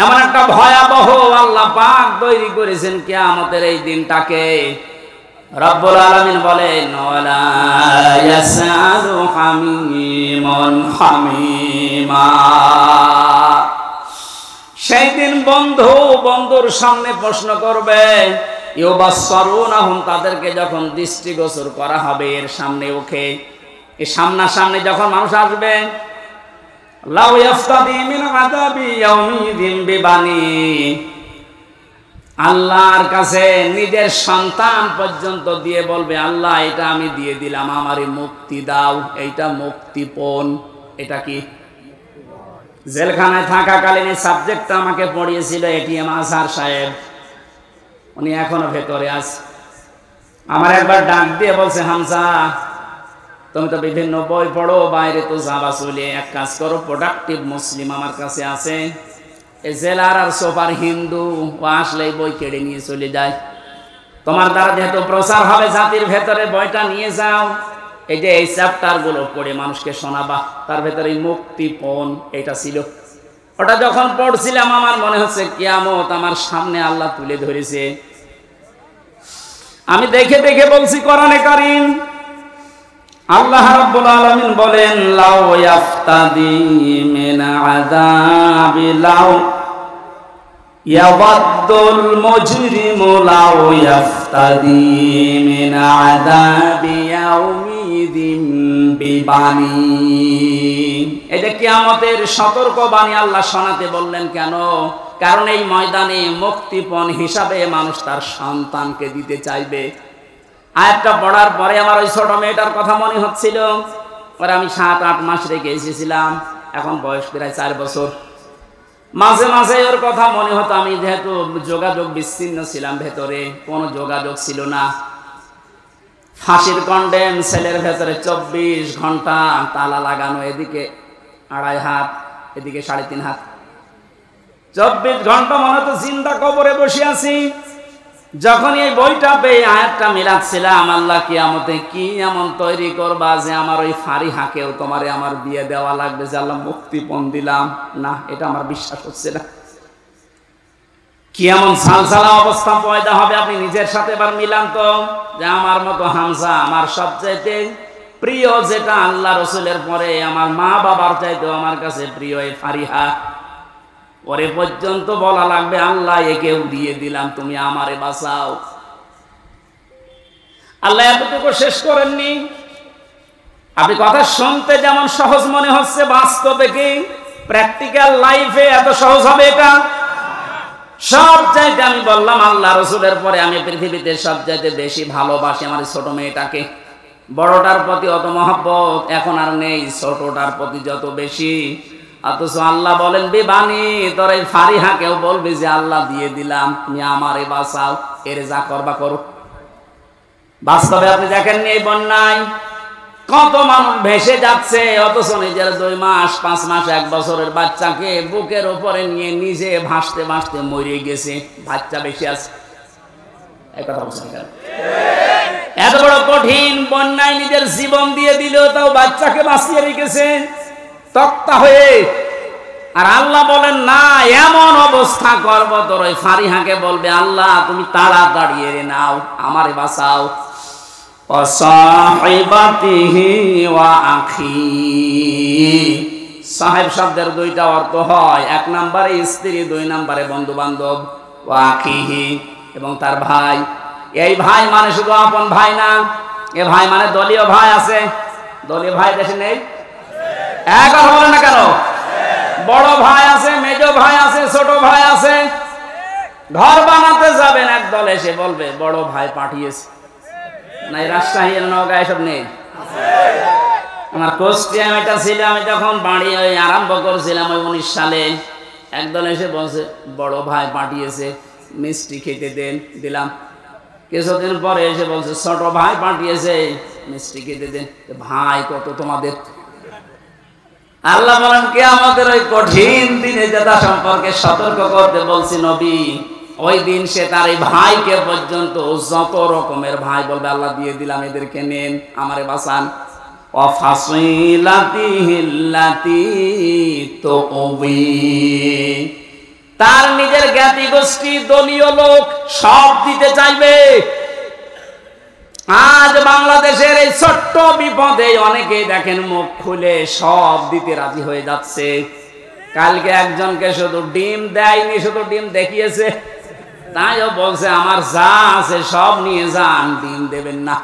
এমন একটা ভয়াবহ আল্লাহ পাক তৈরি করেছেন কিয়ামতের এই দিনটাকে। রব্বুল আলামিন বলেন ওয়ালা ইয়াসআলু হামিমুন হামিমা। সেই দিন বন্ধু বন্ধুর সামনে প্রশ্ন করবে, ইউবাসসারুনাহুম, তাদেরকে যখন দৃষ্টিগোচর করা হবে এর সামনে ওকে, এই সামনাসামনি যখন মানুষ আসবে, লাউ ইয়াফতাদি মিন আযাবি ইয়াউমিযিন বিবানি, আল্লাহর কাছে নিজের সন্তান পর্যন্ত দিয়ে বলবে, আল্লাহ এটা আমি দিয়ে দিলাম, আমারে মুক্তি দাও, এইটা মুক্তিপণ। এটা কি? জেলখানায় থাকাকালীন এই সাবজেক্টটা আমাকে পড়িয়েছিল এটিএম আজহার সাহেব, উনি এখনো ভেতরে আছে। আমার একবার ডাক দিয়ে বলছে, হামজা তুমি তো বিভিন্ন বই পড়ো, বাইরে তো যাবা চলে, এক কাজ করো, প্রোডাক্টিভ মুসলিম আমার কাছে আছে, এই জেলার আর সোপার হিন্দু, ও আসলে বই কেড়ে নিয়ে চলে যায়। তোমার দ্বারা যেহেতু প্রচার হবে জাতির ভেতরে, বইটা নিয়ে যাও, এই যে এই চ্যাপ্টার গুলো পড়ে মানুষকে শোনাবা। তার ভেতরে মুক্তিপণ এটা ছিল। ওটা যখন পড়ছিলাম আমার মনে হচ্ছে কিয়ামত আমার সামনে আল্লাহ তুলে ধরেছে। আমি দেখে দেখে বলছি কোরআনে কারীম, আল্লাহ রাব্বুল আলামিন বলেন লাউ ইয়াফতাদি মিন আযাবি লাউ ইয়াওয়াদ্দুল মুজরিমু লাউ ইয়াফতাদি মিন আযাবি ইয়াউমিযিন বিবানি। এটা কিয়ামতের সতর্কবাণী আল্লাহ শোনাতে বললেন কেন? কারণ এই ময়দানে মুক্তিপণ হিসাবে মানুষ তার সন্তানকে দিতে চাইবে। আয়াতটা পড়ার পরে আমার ওই ছোট মেয়েটার কথা মনে হচ্ছিল, পরে আমি 7-8 মাস রেখে এসেছিলাম, এখন বয়স প্রায় 4 বছর। মাঝে মাঝে ওর কথা মনে হতো, আমি যেহেতু যোগাযোগ বিচ্ছিন্ন ছিলাম, ভেতরে কোনো যোগাযোগ ছিল না। ফাঁসির কন্ডেম সেলের ভেতরে 24 ঘন্টা তালা লাগানো, এদিকে 2.5 হাত, এদিকে 3.5 হাত, 24 ঘন্টা মনে হতো জিন্দা কবরে বসে আছি। যখন এই বইটা পেয়ে আয়াতটা মিলাচ্ছিলাম, আল্লাহ কিয়ামতে কি এমন তৈরি করবা যে আমার ওই ফারিহাকেও তোমারে আমার বিয়ে দেওয়া লাগবে, যে আল্লাহ মুক্তিপণ দিলাম, না এটা আমার বিশ্বাস হচ্ছে না। কি এমন সালসালা অবস্থা পয়দা হবে, আপনি নিজের সাথে এবার মিলান তো, যে আমার মতো হামজা, আমার সবচাইতে প্রিয় যেটা আল্লাহ রসুলের পরে আমার মা বাবার চাইতেও আমার কাছে প্রিয় এই ফারিহা, ওরে পর্যন্ত বলা লাগবে আল্লাহ একেও দিয়ে দিলাম, তুমি আমারে বাঁচাও। আল্লাহ এতটুকু শেষ করেননি। আপনি কথা শুনতে যেমন সহজ মনে হচ্ছে, বাস্তবে কি প্র্যাকটিক্যাল লাইফে এত সহজ হবে এটা? সব চাইতে আমি বললাম আল্লাহ রসুলের পরে আমি পৃথিবীতে সব চাইতে বেশি ভালোবাসি আমার ছোট মেয়েটাকে। বড়টার প্রতি অত মহব্বত এখন আর নেই, ছোটটার প্রতি যত বেশি। অথচ আল্লাহ বলেন বিবানি, তোর এই ফারিহাকেও বলবি যে আল্লাহ দিয়ে দিলাম, তুমি আমারে বাঁচাও, এর যা করবা করো। বাস্তবে আপনি দেখেননি এই বন্যায় কত মানুষ ভেসে যাচ্ছে, অথচ নিজের 2 মাস 5 মাস 1 বছরের বাচ্চাকে বুকের উপরে নিয়ে নিজে ভাসতে ভাসতে মরে গেছে, বাচ্চা বেশি আছে। এই কথা বলছেন কেন? এত বড় কঠিন বন্যায় নিজের জীবন দিয়ে দিল, তাও বাচ্চাকে বাঁচিয়ে রেখেছে তক্তা হয়ে। আর আল্লাহ বলেন না, এমন অবস্থা করবো তোর ওই ফারিহাকে বলবে আল্লাহ তুমি তাড়াতাড়ি এরে নাও, আমারে বাঁচাও। সাহেব শব্দের 2টা অর্থ হয়, 1 নম্বরে স্ত্রী, 2 নম্বরে বন্ধু বান্ধব। ওয়া আখিহি, এবং তার ভাই। এই ভাই মানে শুধু আপন ভাই না, এ ভাই মানে দলীয় ভাই আছে। দলীয় ভাই দেশে নেই? একবার বলে না কেন? বড় ভাই আছে, মেজ ভাই আছে, ছোট ভাই আছে। ঘর বানাতে যাবেন, একদল এসে বলবে বড় ভাই পাঠিয়েছে। নাই রাজশাহী নওগাঁ এসব নেই? আমার কুষ্টিয়া এটা ছিল, আমি যখন বাড়ি আরম্ভ করছিলাম ওই 19 সালে, একদল এসে বলছে বড় ভাই পাঠিয়েছে, মিষ্টি খেতে দেন, দিলাম। কিছুদিন পরে এসে বলছে ছোট ভাই পাঠিয়েছে, মিষ্টি খেতে দেন। ভাই কত তোমাদের? আল্লাহ বলেন কিয়ামতের ওই কঠিন দিনে যেটা সম্পর্কে সতর্ক করতে বলছি নবী, ওই দিন সে তার এই ভাইকে পর্যন্ত যত রকমের ভাই বলবে আল্লাহ দিয়ে দিলাম, এদেরকে নেন, আমারে বাঁচান। তার নিজের জ্ঞাতি গোষ্ঠী দলীয় লোক সব দিতে চাইবে। আজ বাংলাদেশের এই ছোট্ট বিপদে অনেকেই দেখেন মুখ খুলে সব দিতে রাজি হয়ে যাচ্ছে। কালকে একজনকে শুধু ডিম দেয়নি, শুধু ডিম দেখিয়েছে, তাইও বলছে আমার যা আছে সব নিয়ে যান, ডিম দেবেন না।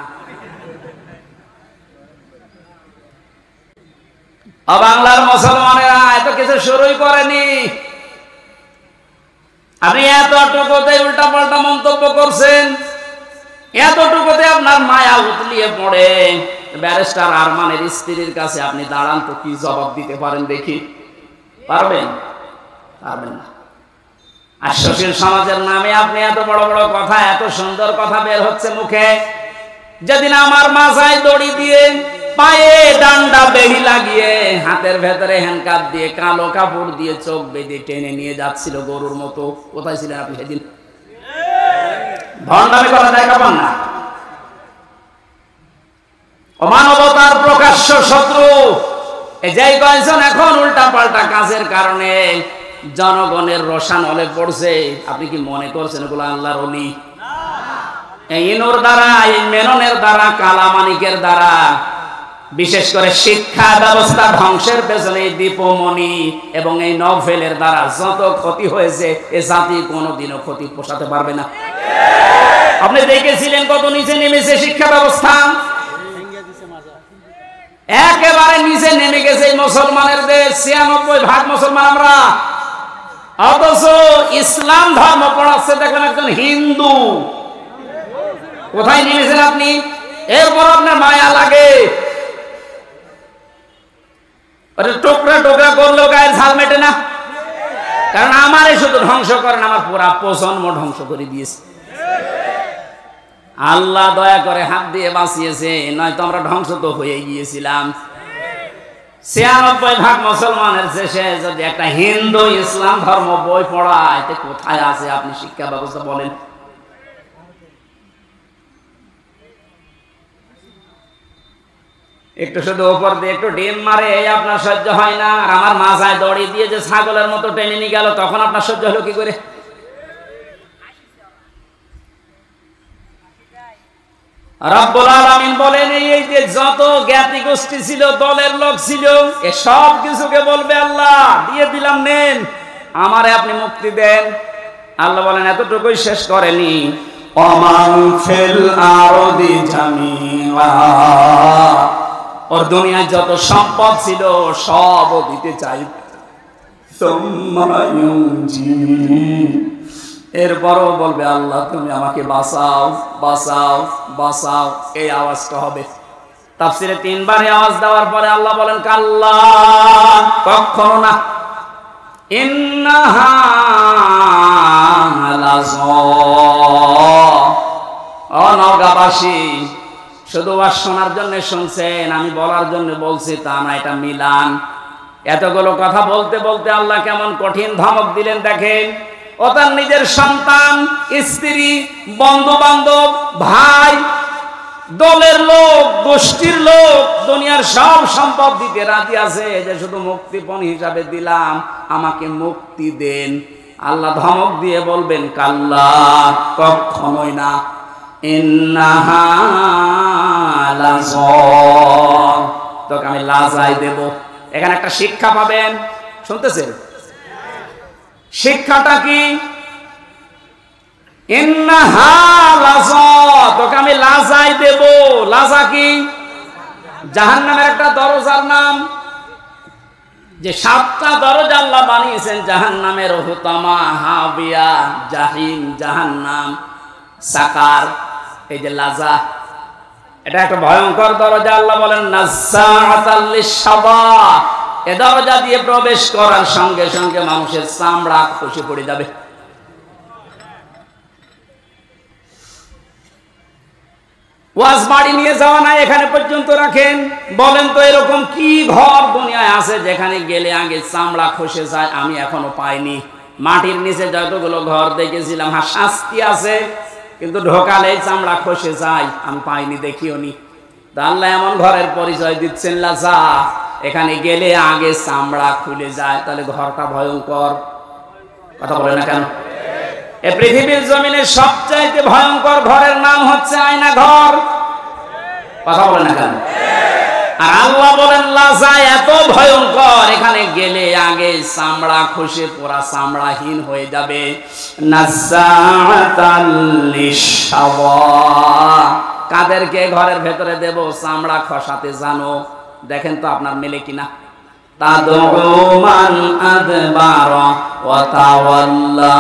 বাংলার মুসলমানেরা এত কিছু শুরুই করেনি, আপনি এতটুকুতে উল্টা পাল্টা মন্তব্য করছেন, এতটুকুতে আপনার মায়া উতলিয়ে পড়ে। ব্যারিস্টার আরমানের স্ত্রীর কাছে আপনি দাঁড়ান তো, কি জবাব দিতে পারেন দেখি? পারবেন? পারবেন না। আর সুশীল সমাজের নামে আপনি এত বড় বড় কথা, এত সুন্দর কথা বের হচ্ছে মুখে। যেদিন আমার মাথায় দড়ি দিয়ে, পায়ে ডান্ডা বেহি লাগিয়ে, হাতের ভেতরে হ্যান্ডকাপ দিয়ে, কালো কাপড় দিয়ে চোখ বেঁধে টেনে নিয়ে যাচ্ছিল গরুর মতো, কোথায় ছিলেন আপনি সেদিন? ভণ্ডামি করা দেখা পান না? অমানবতার প্রকাশ্য শত্রু এই যে কয়েকজন এখন উল্টা পাল্টা কাজের কারণে জনগণের রসানলে পড়ছে, আপনি কি মনে করছেন এগুলো আল্লাহর ওলি? এই ইনুর দ্বারা, এই মেননের দ্বারা, কালামানিকের দ্বারা, বিশেষ করে শিক্ষা ব্যবস্থা ধ্বংসের পেছনে দীপমণি এবং এই নভেলের দ্বারা যত ক্ষতি হয়েছে, এ জাতি কোনোদিনও ক্ষতি পোষাতে পারবে না। আপনি দেখেছিলেন কত নিচে নেমেছে শিক্ষা ব্যবস্থা, একেবারে নিচে নেমে গেছে মুসলমানের দেশ, ৯৬% মুসলমান আমরা, অথচ ইসলাম ধর্ম পড়াচ্ছে দেখেন একজন হিন্দু। কোথায় নেমেছেন আপনি? এরপর আপনার মায়া লাগে, টোকরা টোকরা করলেও গায়ের ঝাল মেটে না। কারণ আমারে শুধু ধ্বংস করেন, আমার পুরা প্রজন্ম ধ্বংস করে দিয়েছে। আল্লাহ দয়া করে হাত দিয়ে বাঁচিয়েছে, নয়তো আমরা ধ্বংস তো হয়ে গিয়েছিলাম। ৯৬% মুসলমানের শেষে যদি একটা হিন্দু ইসলাম ধর্ম বই পড়ায়, কোথায় আছে আপনি শিক্ষা ব্যবস্থা বলেন? একটু শুধু উপর দিয়ে একটু ডিম মারে, আপনার সহ্য হয় না। আর আমার মাথায় দড়ি দিয়ে যে ছাগলের মতো টেনে নিয়ে গেল, তখন আপনার সহ্য হলো কি করে? রব্বুল আলামিন বলেন, এই যে যত জ্ঞাতি গোষ্ঠী ছিল, দলের লোক ছিল, এ সব কিছুকে বলবে আল্লাহ দিয়ে দিলাম, নেন, আমারে আপনি মুক্তি দেন। আল্লাহ বলেন এতটুকুই শেষ করেনি, ওমান ফিল আরদি জামিআ, ওর দুনিয়ায় যত সম্পদ ছিল সব দিতে চাই। এরপরও বলবে আল্লাহ তুমি আমাকে বাঁচাও, বাঁচাও, বাঁচাও, এই আওয়াজটা হবে। তাফসিরে ৩ বার আওয়াজ দেওয়ার পরে আল্লাহ বলেন কাল্লা, কখনো না, ইন্নাহা লাযা, ও নওগাঁবাসী, শুধু আর শোনার জন্য শুনছেন, আমি বলার জন্য বলছি তা না, এটা মিলান। এতগুলো কথা বলতে বলতে আল্লাহ কেমন কঠিন ধমক দিলেন দেখেন। ও তার নিজের সন্তান, স্ত্রী, বন্ধু বান্ধব, ভাই, দলের লোক, গোষ্ঠীর লোক, দুনিয়ার সব সম্পদ দিতে রাজি আছে, যে শুধু মুক্তিপণ হিসাবে দিলাম, আমাকে মুক্তি দেন। আল্লাহ ধমক দিয়ে বলবেন কাল্লা, কখনোই না, ইন্নাহা লাযা, তোকে আমি লাজাই দেব। এখানে একটা শিক্ষা পাবেন, শুনতেছেন? শিক্ষাটা কি? ইন্নাহা লাযা, তোকে আমি লাজাই দেব। লাজা কি? জাহান্নামের একটা দরজার নাম, যে 7টা দরজা আল্লাহ বানিয়েছেন জাহান্নামের, হুতামা, হাবিয়া, জাহিম, জাহান্নাম, সাকার। এই যে লাজা, এটা একটা ভয়ঙ্কর দরজা। আল্লাহ বলেন নাজ্জাআতাল লিশ-শাবা, এ দরজা দিয়ে প্রবেশ করার সঙ্গে সঙ্গে মানুষের চামড়া খসে পড়ে যাবে। ওয়াজ বাড়ি নিয়ে যাওয়া নাই, এখানে পর্যন্ত রাখেন। বলেন তো এরকম কি ঘর দুনিয়ায় আছে যেখানে গেলে আগে চামড়া খসে যায়? আমি এখনো পাইনি। মাটির নিচে যতগুলো ঘর দেখেছিলাম, হ্যাঁ শাস্তি আছে, কিন্তু ঢোকালে চামড়া খসে যায়, আমি পাইনি, দেখিও নি। আল্লাহ এমন ঘরের পরিচয় দিচ্ছেন লাজা, এখানে গেলে আগে চামড়া খুলে যায়, তাহলে ঘরটা ভয়ঙ্কর। কথা বলে না কেন? এই পৃথিবীর জমিনে সবচাইতে ভয়ঙ্কর ঘরের নাম হচ্ছে আয়না ঘর। কথা বলে না কেন? আর আল্লাহ বলেন লাযা এত ভয়ঙ্কর, এখানে গেলে আগে চামড়া খসে পুরা চামড়াহীন হয়ে যাবে। নাযাআতাল লিশাওয়া, কাদেরকে ঘরের ভেতরে দেব চামড়া খসাতে জানো? দেখেন তো আপনার মেলে কিনা। তাদউ মান আদবারা ওয়া তাওয়াল্লা,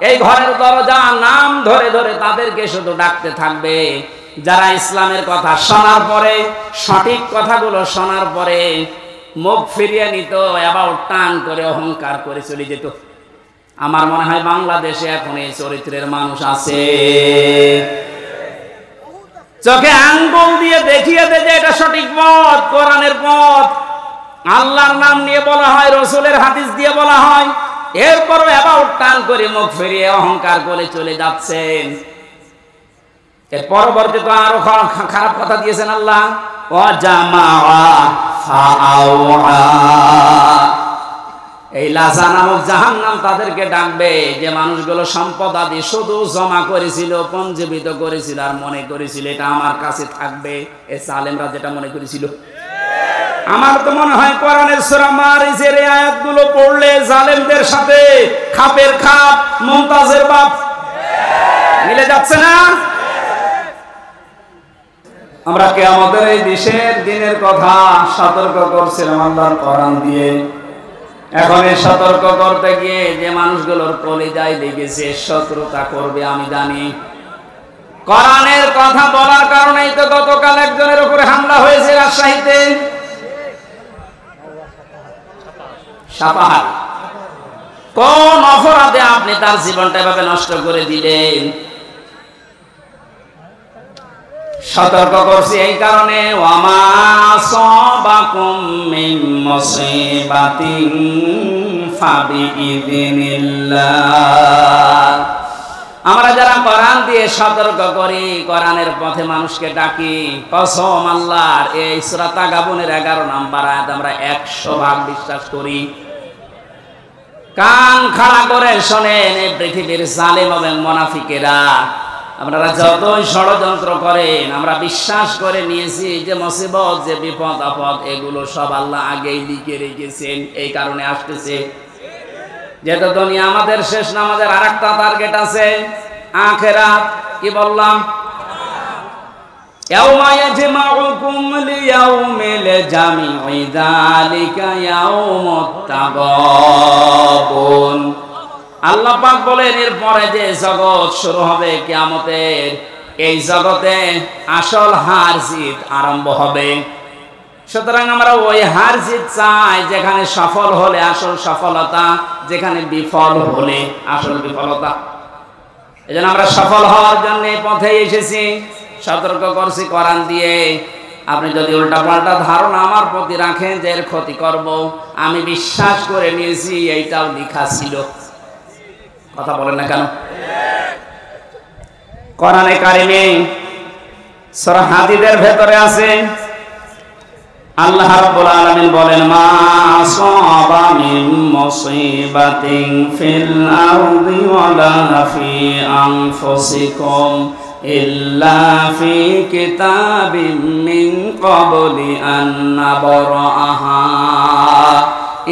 এই ঘরের দরজা নাম ধরে ধরে তাদেরকে শুধু ডাকতে থাকবে যারা ইসলামের কথা শোনার পরে, সঠিক কথাগুলো শোনার পরে মুখ ফিরিয়ে নিত, এবার টান করে অহংকার করে চলে যেত। আমার মনে হয় বাংলাদেশে এখন এই চরিত্রের মানুষ আছে। চোখে আঙ্গুল দিয়ে দেখিয়ে দে যে এটা সঠিক পথ, কোরআনের পথ। আল্লাহর নাম নিয়ে বলা হয়, রসুলের হাদিস দিয়ে বলা হয়, এরপরও এবার টান করে মুখ ফিরিয়ে অহংকার করে চলে যাচ্ছেন। এর পরবর্তী তো আরো খারাপ কথা দিয়েছেন আল্লাহ, এই লাযা নামক জাহান্নাম তাদেরকে ডাকবে যে মানুষগুলো সম্পদ আদি শুধু জমা করেছিল, পঞ্জীবিত করেছিল আর মনে করেছিল এটা আমার কাছে থাকবে। এই জালেমরা যেটা মনে করেছিল। আমার তো মনে হয় কোরআনের সূরা মারিজের এই আয়াতগুলো পড়লে জালেমদের সাথে খাপের খাপ, মুমতাজের বাপ মিলে যাচ্ছে না? আমরা কিয়ামতের এই দিনের কথা সতর্ক করছিলাম আল্লাহর কোরআন দিয়ে। এখন এই সতর্ক করতে গিয়ে যে মানুষগুলোর কলিজায় লেগেছে শত্রুতা করবে আমি জানি। কোরআনের কথা বলার কারণেই তো গতকাল একজনের উপরে হামলা হয়েছে রাজশাহীতে। সাপাহার কোন অপরাধে আপনি তার জীবনটা এভাবে নষ্ট করে দিলেন? সতর্ক করছি এই কারণে, ওয়ামা সাবাকুম মিন মুসিবাতিন ফাবিইযনিল্লাহ। আমরা যারা কোরআন দিয়ে সতর্ক করি, কোরআনের পথে মানুষকে ডাকি, কসম আল্লাহর, এই সূরা তাগাবুনের 11 নম্বর আয়াত আমরা 100 বিশ্বাস করি। কান খাড়া করে শোনেন, এই পৃথিবীর জালেম এবং মুনাফিকেরা আপনারা যতই ষড়যন্ত্র করেন, আমরা বিশ্বাস করে নিয়েছি যে মুসিবত, যে বিপদ আপদ, এগুলো সব আল্লাহ আগেই লিখে রেখেছেন। এই কারণে আসতেছে। যেহেতু দুনিয়া আমাদের শেষ না, আমাদের আরেকটা টার্গেট আছে, আখিরাত। কি বললাম? ইয়াউমা ইয়াজমাউকুম লিয়াউমিল জামি'i যালিকা ইয়াউমুত তাগাবুন। আল্লাহ পাক বলেন এরপরে যে জগৎ শুরু হবে কিয়ামতের, এই জগতে আসল হার জিত আরম্ভ হবে। সুতরাং আমরা ওই হার জিত চাই যেখানে সফল হলে আসল সফলতা, যেখানে বিফল হলে আসল বিফলতা। এজন্য আমরা সফল হওয়ার জন্য এই পথে এসেছি। সতর্ক করছি কোরআন দিয়ে। আপনি যদি উল্টাপাল্টা ধারণা আমার প্রতি রাখেন যে এর ক্ষতি করব, আমি বিশ্বাস করে নিয়েছি এইটাও লেখা ছিল। কথা বলেন না কেন? কোরআনে কারিমে সূরা হাদীদের ভেতরে আছে, আল্লাহ রাব্বুল আলামিন বলেন, মা আসাবা মিন মুসিবাতিন ফিল আরদি ওয়ালা ফি আনফুসিকুম ইল্লা ফি কিতাবিম মিন ক্বাবলি আন নাবরাহা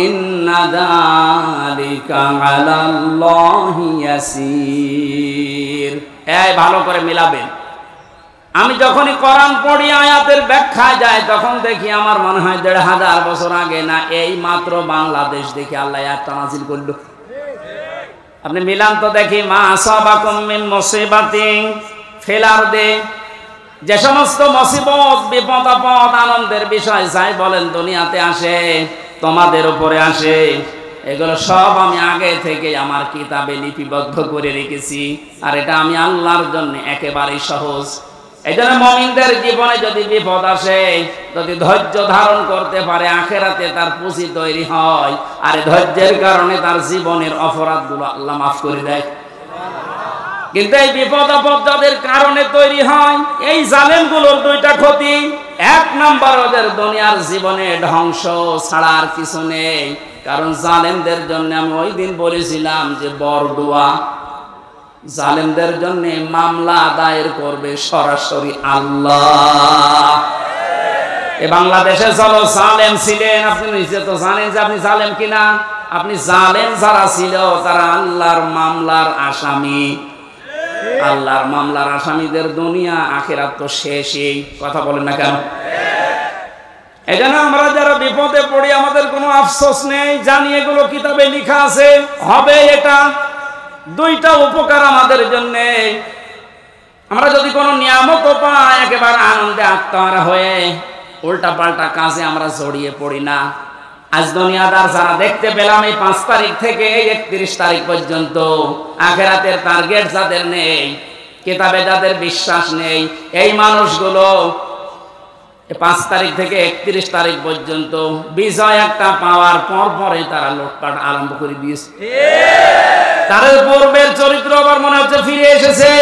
ইন্না যালিকা আলাল্লাহি ইয়াসির। এই ভালো করে মিলাবেন। আমি যখনই কোরআন পড়ি, আয়াতের ব্যাখ্যায় যায়, তখন দেখি আমার মনে হয় ১৫০০ বছর আগে না, এই মাত্র বাংলাদেশ দেখে আল্লাহ আয়াতটা নাযিল করল। আপনি মিলান তো দেখি। মা আসাবাকুম মিন মুসিবাতিন ফিল আরদি, যে সমস্ত মুসিবত, বিপদ আপদ, আনন্দের বিষয় যাই বলেন দুনিয়াতে আসে, তোমাদের উপরে আসে, এগুলো সব আমি আগে থেকে আমার কিতাবে লিপিবদ্ধ করে রেখেছি। আর এটা আমি আল্লাহর জন্য একেবারেই সহজ। এই জন্য মুমিনদের জীবনে যদি বিপদ আসে, যদি ধৈর্য ধারণ করতে পারে, আখিরাতে তার পুঁজি তৈরি হয়। আর ধৈর্যের কারণে তার জীবনের অপরাধগুলো আল্লাহ মাফ করে দেয়। কিন্তু এই বিপদ আপদ যাদের কারণে তৈরি হয়, এই জালেমগুলোর দুইটা ক্ষতি। এক নম্বর, ওদের দুনিয়ার জীবনে ধ্বংস ছাড়া আর কিছু নেই। কারণ জালেমদের জন্য আমি ওই দিন বলেছিলাম যে বরদোয়া, জালেমদের জন্য মামলা দায়ের করবে সরাসরি আল্লাহ। এ বাংলাদেশে চলো জালেম ছিলেন, আপনি নিজে তো জানেন যে আপনি জালেম কিনা। আপনি জালেম যারা ছিল তারা আল্লাহর মামলার আসামি। আল্লাহর মামলার আসামিদের দুনিয়া আখিরাত তো শেষই। কথা বলেন না কেন? এজন্য আমরা যারা বিপদে পড়ি আমাদের কোনো আফসোস নেই, জানি এগুলো কিতাবে লেখা আছে, হবে এটা। দুইটা উপকার আমাদের জন্য। আমরা যদি কোনো নিয়ামত পাই একেবারে আনন্দে আত্মহারা হয়ে উল্টা পাল্টা কাজে আমরা জড়িয়ে পড়ি না। আজ দুনিয়াদার যারা দেখতে পেলাম এই 5 তারিখ থেকে 31 তারিখ পর্যন্ত আখিরাতের টার্গেট যাদের নেই, কিতাবে যাদের বিশ্বাস নেই, এই মানুষগুলো 5 তারিখ থেকে 31 তারিখ পর্যন্ত বিজয় একটা পাওয়ার পর পরে তারা লুটপাট আরম্ভ করে দিয়েছে। তাদের পূর্বের চরিত্র আবার মনে হচ্ছে ফিরে এসেছে।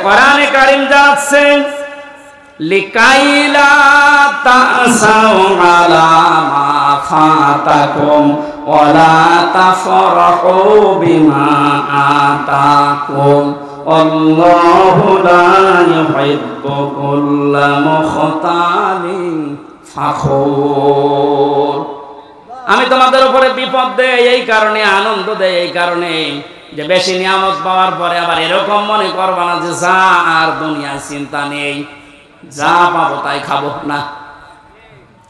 কোরআনে কারীম জানাচ্ছে লিকাইলা তাসাউ আলা মা ফাতাকুম ওয়ালা তাফরাহু বিমা আতাকুম আল্লাহু লা ইউহিব্বু কুল্লা মুখতালিন ফাখুর। আমি তোমাদের উপরে বিপদ দেই এই কারণে, আনন্দ দেই এই কারণে যে বেশি নিয়ামত পাওয়ার পরে আবার এরকম মনে করবা না যে যা আর দুনিয়ায় চিন্তা নেই, যা পাবো তাই খাবো না।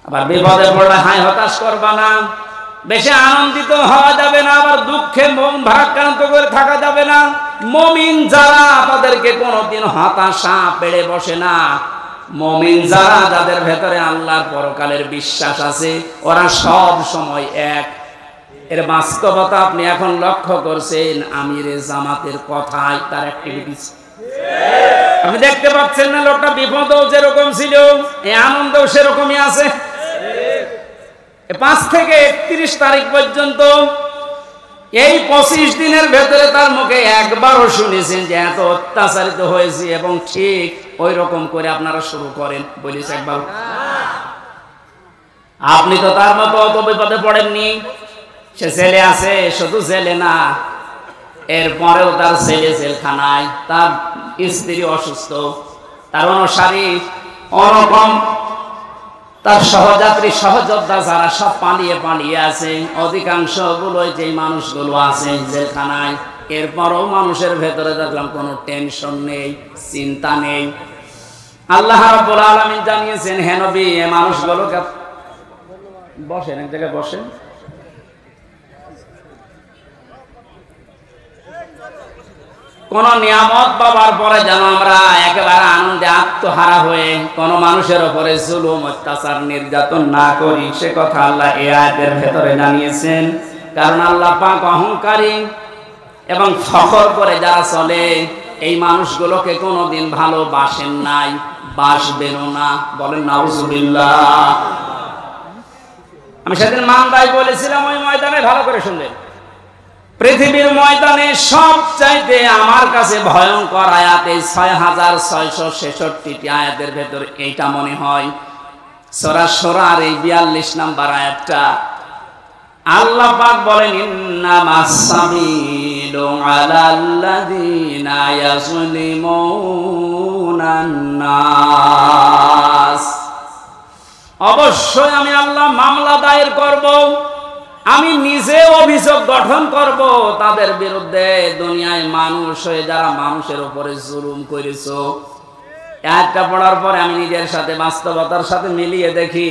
আবার বিপদে পড়লে হাই হতাশ করবা না। বেশি আনন্দিত হওয়া যাবে না, আবার দুঃখে মন ভারাক্রান্ত করে থাকা যাবে না। মুমিন যারা তাদেরকে কোনোদিন হতাশা পেড়ে বসে না। মুমিন যারা, যাদের ভেতরে আল্লাহর পরকালের বিশ্বাস আছে, ওরা সব সময় এক। এর বাস্তবতা আপনি এখন লক্ষ্য করছেন আমিরে জামাতের কথায়, তার অ্যাক্টিভিটিস আপনি দেখতে পাচ্ছেন না। লোকটা বিপদও যেরকম ছিল এই আনন্দও সেরকমই আছে। 5 থেকে 31 তারিখ পর্যন্ত এই 25 দিনের ভেতরে তার মুখে একবারও শুনেছেন যে এত অত্যাচারিত হয়েছে, এবং ঠিক ওই রকম করে আপনারা শুরু করেন বলিস একবার। আপনি তো তার মতো অত বিপদে পড়েননি। সে জেলে আছে, শুধু জেলে না, এরপরেও তার ছেলে জেলখানায়, তার স্ত্রী অসুস্থ, তার অনুসারী অরকম, তার সহযাত্রী সহযোদ্ধা যারা সব পালিয়ে পালিয়ে আছে, অধিকাংশ গুলোই যে মানুষগুলো আছে জেলখানায়। এরপরও মানুষের ভেতরে দেখলাম কোনো টেনশন নেই, চিন্তা নেই। আল্লাহ রাব্বুল আলামিন জানিয়েছেন, হে নবী, এই মানুষগুলোকে বসেন, এক জায়গায় বসেন। কোন নিয়ামত পাবার পরে যেন আমরা একেবারে আনন্দে আত্মহারা হয়ে কোন মানুষের উপরে জুলুম অত্যাচার নির্যাতন না করি, সে কথা আল্লাহ এই আয়াতের ভেতরে জানিয়েছেন। কারণ আল্লাহ পাক অহংকারী এবং ফখর করে যারা চলে, এই মানুষগুলোকে কোনোদিন ভালোবাসেন নাই, বাসবেনও না। বলেন নাউজুবিল্লাহ। আমি সেদিন মান্দায় বলেছিলাম, ওই ময়দানে ভালো করে শুনলেন, পৃথিবীর ময়দানে সবচাইতে আমার কাছে ভয়ঙ্কর আয়াত এই 6666টি আয়াতের ভেতরে এইটা মনে হয়। সূরা শূরার এই 42 নম্বর আয়াতটা আল্লাহ পাক বলেন, ইন্নামাস সাবিলু আলাল্লাযিনা ইয়াজলিমুনান নাস। অবশ্যই আমি আল্লাহ মামলা দায়ের করব, আমি নিজে অভিযোগ গঠন করব তাদের বিরুদ্ধে। দুনিয়ায় মানুষ হয়ে যারা মানুষের উপরে জুলুম করেছো, একটা পড়ার পরে আমি নিজের সাথে বাস্তবতার সাথে মিলিয়ে দেখি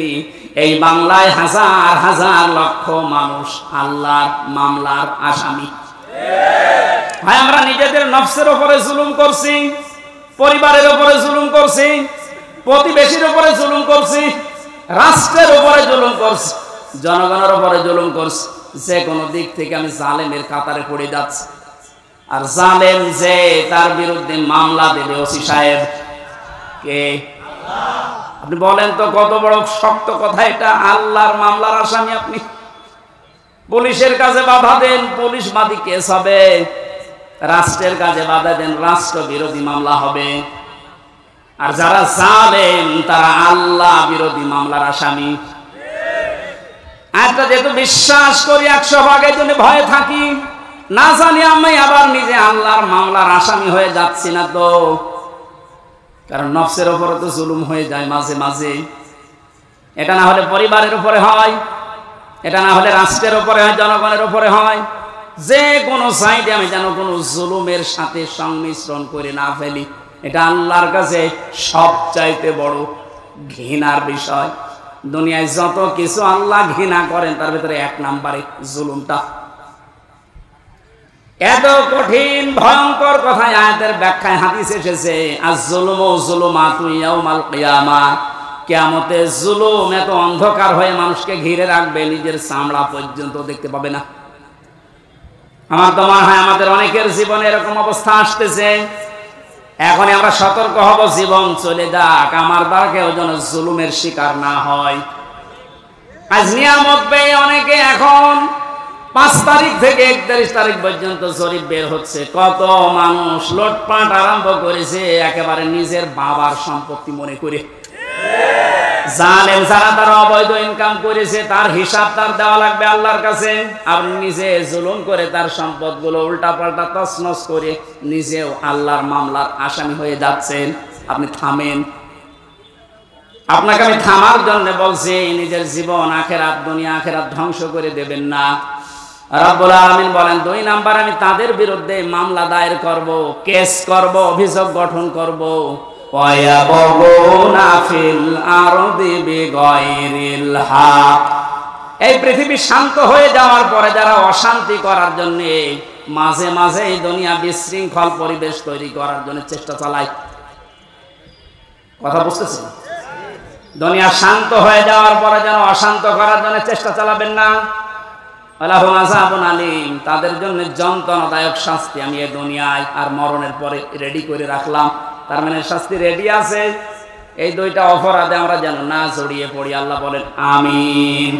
এই বাংলায় হাজার হাজার লক্ষ মানুষ আল্লাহর মামলার আসামি। ভাই, আমরা নিজেদের নফসের উপরে জুলুম করছি, পরিবারের উপরে জুলুম করছি, প্রতিবেশীর উপরে জুলুম করছি, রাষ্ট্রের উপরে জুলুম করছি, জনগণের উপরে জুলুম করছি। যে কোনো দিক থেকে আমি জালেমের কাতারে পড়ে যাচ্ছি। আর জালেম যে, তার বিরুদ্ধে মামলা দেবে ওসি সাহেব কে? আপনি বলেন তো, কত বড় শক্ত কথা এটা। আল্লাহর মামলার আসামি আপনি। পুলিশের কাছে বাধা দেন, পুলিশ বাদী কেস হবে। রাষ্ট্রের কাছে বাধা দেন, রাষ্ট্র বিরোধী মামলা হবে। আর যারা জালেম তারা আল্লাহ বিরোধী মামলার আসামি। আরেকটা যেহেতু বিশ্বাস করি 100 ভাগ, এই জন্য ভয়ে থাকি, না জানি আমি আবার নিজে আল্লাহর মামলার আসামি হয়ে যাচ্ছি না তো। কারণ নফসের উপরে তো জুলুম হয়ে যায় মাঝে মাঝে। এটা না হলে পরিবারের উপরে হয়, এটা না হলে রাষ্ট্রের উপরে হয়, জনগণের উপরে হয়। যে কোনো সাইডে আমি যেন কোনো জুলুমের সাথে সংমিশ্রণ করে না ফেলি, এটা আল্লাহর কাছে সবচাইতে বড় ঘৃণার বিষয়। দুনিয়ায় যত কিছু আল্লাহ ঘৃণা করেন তার ভিতরে 1 নম্বরে জুলুমটা। এত কঠিন ভয়ঙ্কর কথা আয়াতের ব্যাখ্যায় হাদিস এসেছে, আয-যুলুমু যুলুমাতু ইয়াউমাল কিয়ামা। কিয়ামতে জুলুম এত অন্ধকার হয়ে মানুষকে ঘিরে রাখবে, নিজের চামড়া পর্যন্ত দেখতে পাবে না। আমার তো মনে হয় আমাদের অনেকের জীবনে এরকম অবস্থা আসতেছে। এখনই আমরা সতর্ক হব, জীবন চলে যাক, আমার দ্বারা কেউ যেন জুলুমের শিকার না হয়। আজ নিয়ামত পেয়ে অনেকে এখন 5 তারিখ থেকে 31 তারিখ পর্যন্ত জরিপ বের হচ্ছে, কত মানুষ লুটপাট আরম্ভ করেছে একেবারে নিজের বাবার সম্পত্তি মনে করে। জানেন যারা তারা অবৈধ ইনকাম করেছে তার হিসাব তার দেওয়া লাগবে আল্লাহর কাছে। আপনি নিজে জুলুম করে তার সম্পদগুলো উল্টা পাল্টা তছনছ করে নিজেও আল্লাহর মামলার আসামি হয়ে যাচ্ছেন। আপনি থামেন। আপনাকে আমি থামার জন্য বলছি, নিজের জীবন আখেরাত, দুনিয়া আখেরাত ধ্বংস করে দেবেন না। রব্বুল আলামিন বলেন 2 নাম্বার, আমি তাদের বিরুদ্ধে মামলা দায়ের করব, কেস করব, অভিযোগ গঠন করব। ওয়ায়াবগুনা ফিল আরদি বিগাইরিল হক। এই পৃথিবী শান্ত হয়ে যাওয়ার পরে যারা অশান্তি করার জন্য মাঝে মাঝে এই দুনিয়া বিশৃঙ্খল পরিবেশ তৈরি করার জন্য চেষ্টা চালায়, কথা বুঝতেছেন? দুনিয়া শান্ত হয়ে যাওয়ার পরে যেন অশান্ত করার জন্য চেষ্টা চালাবেন না। লাহুম আযাবুন আলীম, তাদের জন্য যন্ত্রণাদায়ক শাস্তি আমি এই দুনিয়ায় আর মরণের পরে রেডি করে রাখলাম। তার মানে শাস্তি রেডি আছে। এই 2টা অপরাধে আমরা যেন না জড়িয়ে পড়ি। আল্লাহ বলেন আমিন।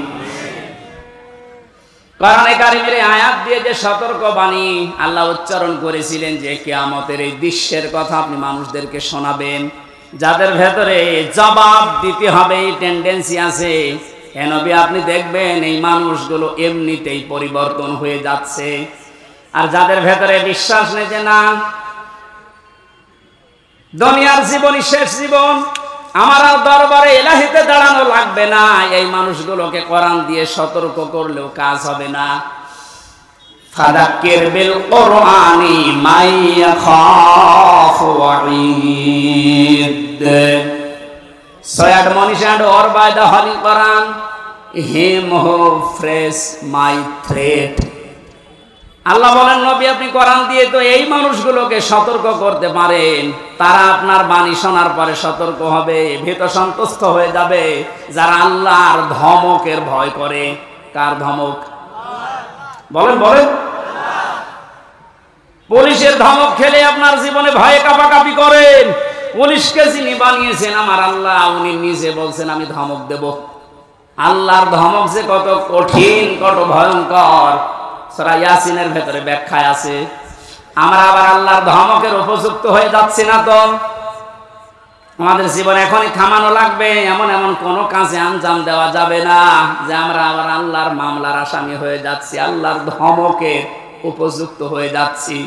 কোরআনে কারিমের আয়াত দিয়ে যে সতর্কবাণী আল্লাহ উচ্চারণ করেছিলেন যে কিয়ামতের এই দৃশ্যের কথা আপনি মানুষদেরকে শোনাবেন, যাদের ভেতরে জবাব দিতে হবে এই টেন্ডেন্সি আছে, হে নবী আপনি দেখবেন এই মানুষগুলো এমনিতেই পরিবর্তন হয়ে যাচ্ছে। আর যাদের ভেতরে বিশ্বাস নেই যে না দুনিয়ার জীবনই শেষ জীবন, আমার আর দরবারে ইলাহিতে দাঁড়ানো লাগবে না, এই মানুষগুলোকে কোরআন দিয়ে সতর্ক করলেও কাজ হবে না। ফাযাক্কির বিল কুরআনি মান ইয়াখাফু ওয়াঈদ। So admonish and or by the Holy Quran, him who frees my threat. আল্লাহ বলেন নবী আপনি কোরআন দিয়ে তো এই মানুষগুলোকে সতর্ক করতে পারেন, তারা আপনার বাণী শোনার পরে সতর্ক হবে, ভীত সন্তুষ্ট হয়ে যাবে, যারা আল্লাহর ধমকের ভয় করে। কার ধমক? বলেন বলেন। পুলিশের ধমক খেলে আপনার জীবনে ভয়ে কাঁপাকাঁপি করেন। পুলিশকে যিনি বানিয়েছেন আমার আল্লাহ, উনি নিজে বলছেন আমি ধমক দেব। আল্লাহর ধমক যে কত কঠিন, কত ভয়ঙ্কর, সূরা ইয়াসিনের ভেতরে ব্যাখ্যায় আছে। আমরা আবার আল্লাহর ধমকের উপযুক্ত হয়ে যাচ্ছি না তো? আমাদের জীবন এখনই থামানো লাগবে। এমন এমন কোন কাজে আঞ্জাম দেওয়া যাবে না যে আমরা আবার আল্লাহর মামলার আসামি হয়ে যাচ্ছি, আল্লাহর ধমকের উপযুক্ত হয়ে যাচ্ছি।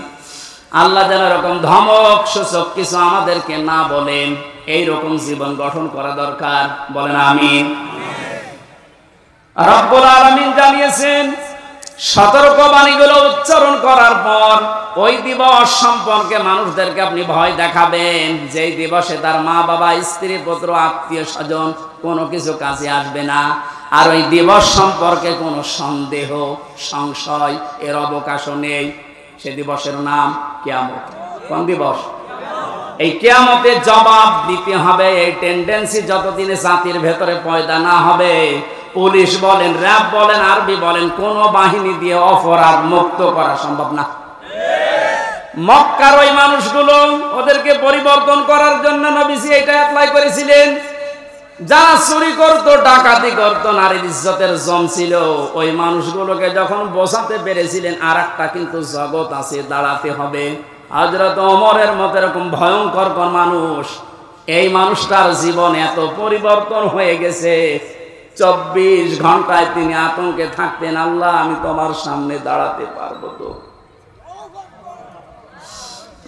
আল্লাহ যেন এরকম ধমক সূচক কিছু আমাদেরকে না বলেন, এইরকম জীবন গঠন করা দরকার। বলেন আমিন। রব্বুল আলামিন জানিয়েছেন সতর্কবাণীগুলো উচ্চারণ করার পর ওই দিবস সম্পর্কে মানুষদেরকে আপনি ভয় দেখাবেন, যেই দিবসে তার মা বাবা, স্ত্রী, পুত্র, আত্মীয় স্বজন কোনো কিছু কাজে আসবে না। আর ওই দিবস সম্পর্কে কোনো সন্দেহ, সংশয় এর অবকাশও নেই। সে দিবসের নাম কিয়ামত। কোন দিবস? এই কিয়ামতে জবাব দিতে হবে। এই টেন্ডেন্সি যতদিনে জাতির ভেতরে পয়দা না হবে, পুলিশ বলেন, র্যাব বলেন, আরবি বলেন, কোন বাহিনী দিয়ে অপরাধ মুক্ত করা সম্ভব না। মক্কার ওই মানুষগুলো, ওদেরকে পরিবর্তন করার জন্য নবীজি এটা অ্যাপ্লাই করেছিলেন। যারা চুরি করতো, ডাকাতি করতো, নারীর ইজ্জতের জম ছিল, ওই মানুষগুলোকে যখন বোঝাতে পেরেছিলেন আর একটা কিন্তু জগৎ আছে, দাঁড়াতে হবে। হযরত ওমরের মতো এরকম ভয়ঙ্কর মানুষ, এই মানুষটার জীবন এত পরিবর্তন হয়ে গেছে, 24 ঘন্টায় তিনি আতঙ্কে থাকতেন, আল্লাহ আমি তোমার সামনে দাঁড়াতে পারবো তো?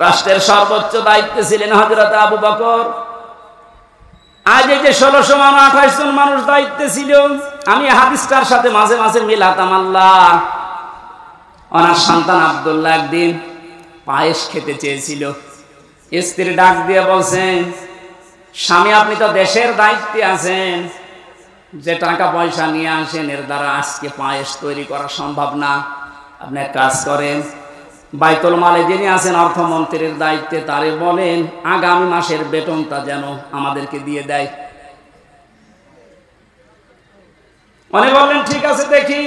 রাষ্ট্রের সর্বোচ্চ দায়িত্বে ছিলেন হযরত আবু বকর। আজ এই যে 1600 মানুষ 28 জন মানুষ দায়িত্বে ছিল, আমি হাদিসটার সাথে মাঝে মাঝে মিলাতাম। আল্লাহ, ওনার সন্তান আব্দুল্লাহ একদিন পায়েস খেতে চেয়েছিল, স্ত্রী ডাক দিয়ে বলছেন, স্বামী আপনি তো দেশের দায়িত্বে আছেন, যে টাকা পয়সা নিয়ে আসেন এর দ্বারা আজকে পায়েস তৈরি করা সম্ভব না, আপনি এক কাজ করেন, বাইতুল মালে যিনি আছেন অর্থমন্ত্রীর দায়িত্বে তারে বলেন আগামী মাসের বেতনটা যেন আমাদেরকে দিয়ে দেয়। উনি বললেন ঠিক আছে দেখি।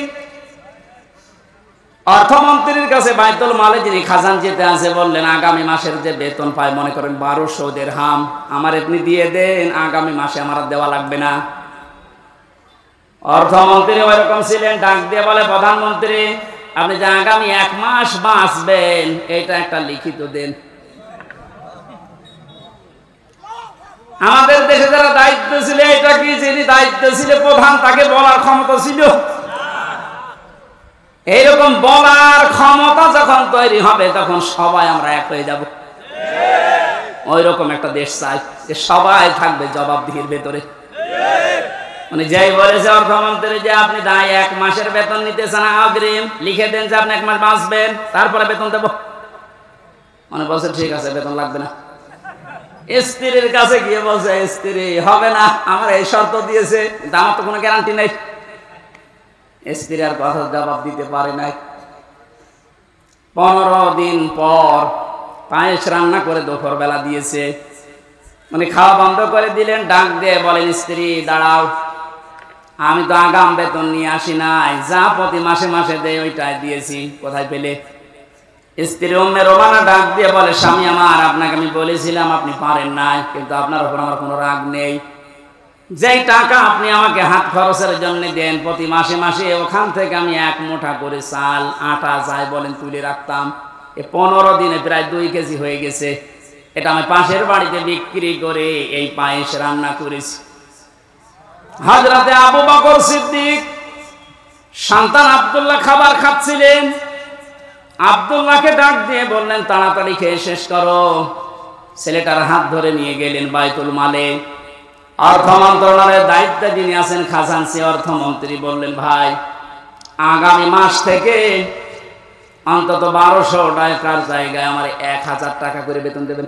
অর্থমন্ত্রীর কাছে বাইতুল মালে যিনি খাজানচিতে আছে বললেন আগামী মাসের যে বেতন পায় মনে করেন 1200 দিরহাম, আমার আপনি দিয়ে দেন, আগামী মাসে আমার দেওয়া লাগবে না। অর্থমন্ত্রী ওইরকম ছিলেন, ডাক দিয়ে বলে প্রধানমন্ত্রী আপনি যে আগামী 1 মাস বাঁচবেন এটা একটা লিখিত দেন। আমাদের দেশে যারা দায়িত্ব ছিল, এটা কি যিনি দায়িত্ব ছিল প্রধান তাকে বলার ক্ষমতা ছিল? এইরকম বলার ক্ষমতা যখন তৈরি হবে তখন সবাই আমরা এক হয়ে যাব। ওই রকম একটা দেশ চাই যে সবাই থাকবে জবাবদিহির ভেতরে। মানে যাই বলেছে অর্থমন্ত্রী যে আপনি 1 মাসের বেতন নিতে চান অগ্রিম, লিখে দেন যে আপনি 1 মাস বাঁচবেন, তারপরে বেতন দেবো। মানে বলছে ঠিক আছে বেতন লাগবে না। স্ত্রীর কাছে গিয়ে বলছে স্ত্রী হবে না, আমার এই শর্ত দিয়েছে কিন্তু আমার তো কোনো গ্যারান্টি নেই। স্ত্রী আর কথা জবাব দিতে পারে নাই। 15 দিন পর পায়েস রান্না করে দুপুর বেলা দিয়েছে, মানে খাওয়া বন্ধ করে দিলেন। ডাক দিয়ে বলেন স্ত্রী দাঁড়াও, আমি তো আগাম বেতন নিয়ে আসি নাই, যা প্রতি মাসে মাসে দেয় ওইটাই দিয়েছি, কোথায় পেলে? স্ত্রী উম্মে রোমানা ডাক দিয়ে বলে স্বামী আমার, আপনাকে আমি বলেছিলাম আপনি পারেন নাই, কিন্তু আপনার উপর আমার কোনো রাগ নেই। যেই টাকা আপনি আমাকে হাত খরচের জন্য দেন প্রতি মাসে মাসে, ওখান থেকে আমি 1 মুঠা করে চাল আটা যাই বলেন তুলে রাখতাম। 15 দিনে প্রায় 2 কেজি হয়ে গেছে। এটা আমি পাশের বাড়িতে বিক্রি করে এই পায়েস রান্না করেছি। হযরতে আবু বকর সিদ্দিক সন্তান আব্দুল্লাহ খাবার খাচ্ছিলেন, আব্দুল্লাহকে ডাক দিয়ে বললেন তাড়াতাড়ি খেয়ে শেষ করো। ছেলেটার হাত ধরে নিয়ে গেলেন বাইতুল মালে। অর্থ মন্ত্রণালয়ের দায়িত্বে যিনি আছেন খাজানচি অর্থমন্ত্রী বললেন ভাই আগামী মাস থেকে অন্তত 1200 টাকার জায়গায় আমার 1000 টাকা করে বেতন দেবেন,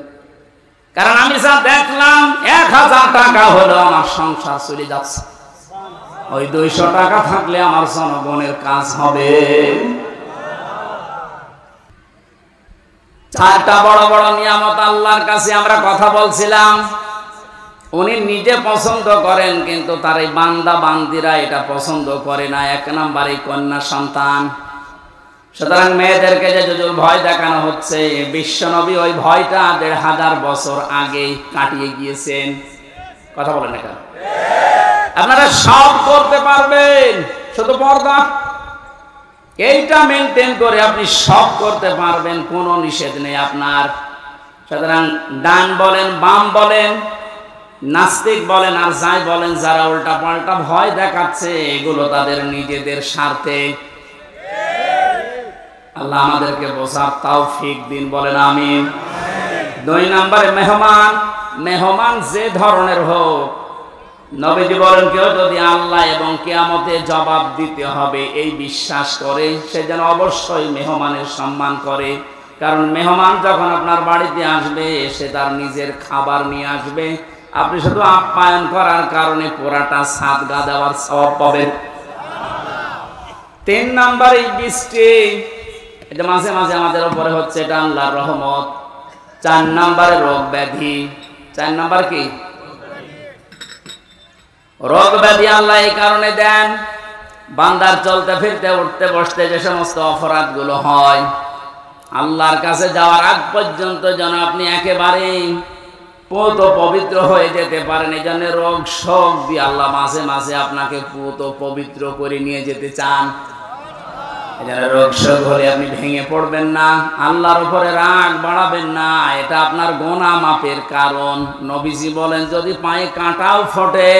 কারণ আমি যা দেখলাম 1000 টাকা হলো আমার সংসার চলে যাচ্ছে, ওই 200 টাকা থাকলে আমার জনগণের কাজ হবে। 4টা বড় বড় নিয়ামত আল্লাহর কাছে আমরা কথা বলছিলাম, উনি নিজে পছন্দ করেন কিন্তু তার এই বান্দা বান্দিরা এটা পছন্দ করে না। 1 নম্বরে কন্যা সন্তান। সুতরাং মেয়েদেরকে যে জুজুর ভয় দেখানো হচ্ছে, বিশ্বনবী ওই ভয়টা 1500 বছর আগে কাটিয়ে গিয়েছেন। কথা বলেন না কেন? আপনারা সব করতে পারবেন, শুধু পর্দা এইটা মেনটেন করে আপনি সব করতে পারবেন, কোনো নিষেধ নেই আপনার। সুতরাং ডান বলেন বাম বলেন নাস্তিক বলেন আর যাই বলেন, যারা উল্টা পাল্টা ভয় দেখাচ্ছে এগুলো তাদের নিজেদের স্বার্থে। আল্লাহ আমাদেরকে বোঝার তৌফিক দিন, বলেন আমিন। 2 নম্বরে মেহমান যে ধরনের হোক, নবীজি বলেন কেউ যদি আল্লাহ এবং কিয়ামতে জবাব দিতে হবে এই বিশ্বাস করে, সে যেন অবশ্যই মেহমানের সম্মান করে। কারণ মেহমান যখন আপনার বাড়িতে আসবে সে তার নিজের খাবার নিয়ে আসবে, আপনি শুধু আপ্যায়ন করার কারণে পুরাটা সাদগা দেওয়ার সওয়াব পাবেন। 3 নম্বরে বৃষ্টি, এটা মাঝে মাঝে আমাদের উপরে হচ্ছে, এটা আল্লাহর রহমত। 4 নম্বরে রোগ ব্যাধি। 4 নম্বর কি? রোগ ব্যাধি আল্লাহ এই কারণে দেন, বান্দার চলতে ফিরতে উঠতে বসতে যে সমস্ত অপরাধগুলো হয়, আল্লাহর কাছে যাওয়ার আগ পর্যন্ত যেন আপনি একেবারে পুত পবিত্র হয়ে যেতে পারেন। এই জন্য রোগ শোক দিয়ে আল্লাহ মাঝে মাঝে আপনাকে পুত পবিত্র করে নিয়ে যেতে চান। এজন্য রোগ শোক হলে আপনি ভেঙে পড়বেন না, আল্লাহর উপরে রাগ বাড়াবেন না, এটা আপনার গুনাহ মাপের কারণ। নবীজি বলেন যদি পায়ে কাঁটাও ফোটে,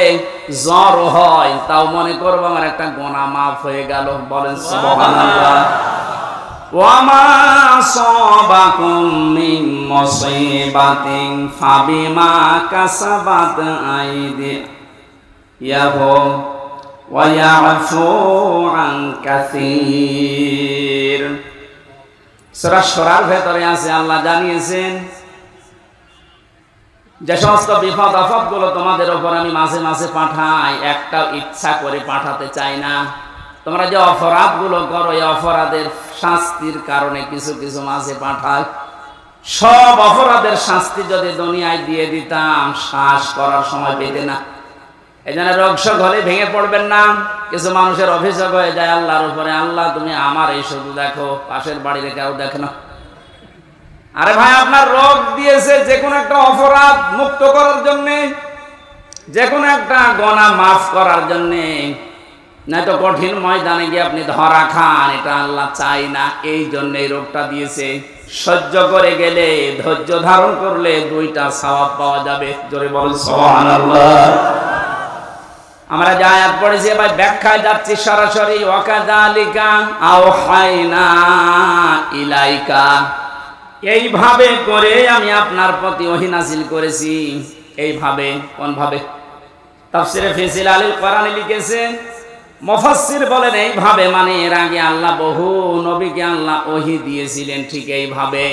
জ্বর হয়, তাও মনে করবো আমার একটা গুনাহ মাফ হয়ে গেল। বলেন সুবহানাল্লাহ। ওয়ামা সাবাকুম মিন মুসিবাতিন ফাবিমা কাসাবাত আইদিয়াহুম ওয়া ইয়াফু আন কাসীর। সূরা শুরার ভেতরে আছে, আল্লাহ জানিয়েছেন যে সমস্ত বিপদ আপদগুলো তোমাদের উপর আমি মাঝে মাঝে পাঠাই, একটাও ইচ্ছা করে পাঠাতে চাই না। তোমরা যে অপরাধগুলো করো, এই অপরাধের শাস্তির কারণে কিছু কিছু মাঝে পাঠায়। সব অপরাধের শাস্তি যদি দুনিয়ায় দিয়ে দিতাম, শ্বাস করার সময় পেতে না। এই জন্য রোগ শোক হলে ভেঙে পড়বেন না। কিছু মানুষের অভিযোগ হয়ে যায় আল্লাহর উপরে, আল্লাহ তুমি আমার এই শুধু দেখো, পাশের বাড়িতে কেউ দেখে না। আরে ভাই, আপনার রোগ দিয়েছে যে কোনো একটা অপরাধ মুক্ত করার জন্যে, যে কোনো একটা গুনাহ মাফ করার জন্যে। নয়তো কঠিন ময়দানে গিয়ে আপনি ধরা খান, এটা আল্লাহ চাই না। এই জন্য এই রোগটা দিয়েছে। সহ্য করে গেলে, ধৈর্য ধারণ করলে দুইটা সওয়াব পাওয়া যাবে। জোরে বলুন সুবহানাল্লাহ। আমরা যে আয়াত পড়েছি ভাই, ব্যাখ্যায় যাচ্ছি সরাসরি। ওয়াকাযালিকা আওহাইনা ইলাইকা, এইভাবে করে আমি আপনার প্রতি ওহী নাযিল করেছি। এইভাবে, কোন ভাবে? তাফসীরে ফি জিলালিল কোরআনে লিখেছেন, মুফাসসির বলেন এইভাবে মানে এর আগে আল্লাহ বহু নবীকে আল্লাহ ওহী দিয়েছিলেন ঠিক এইভাবে।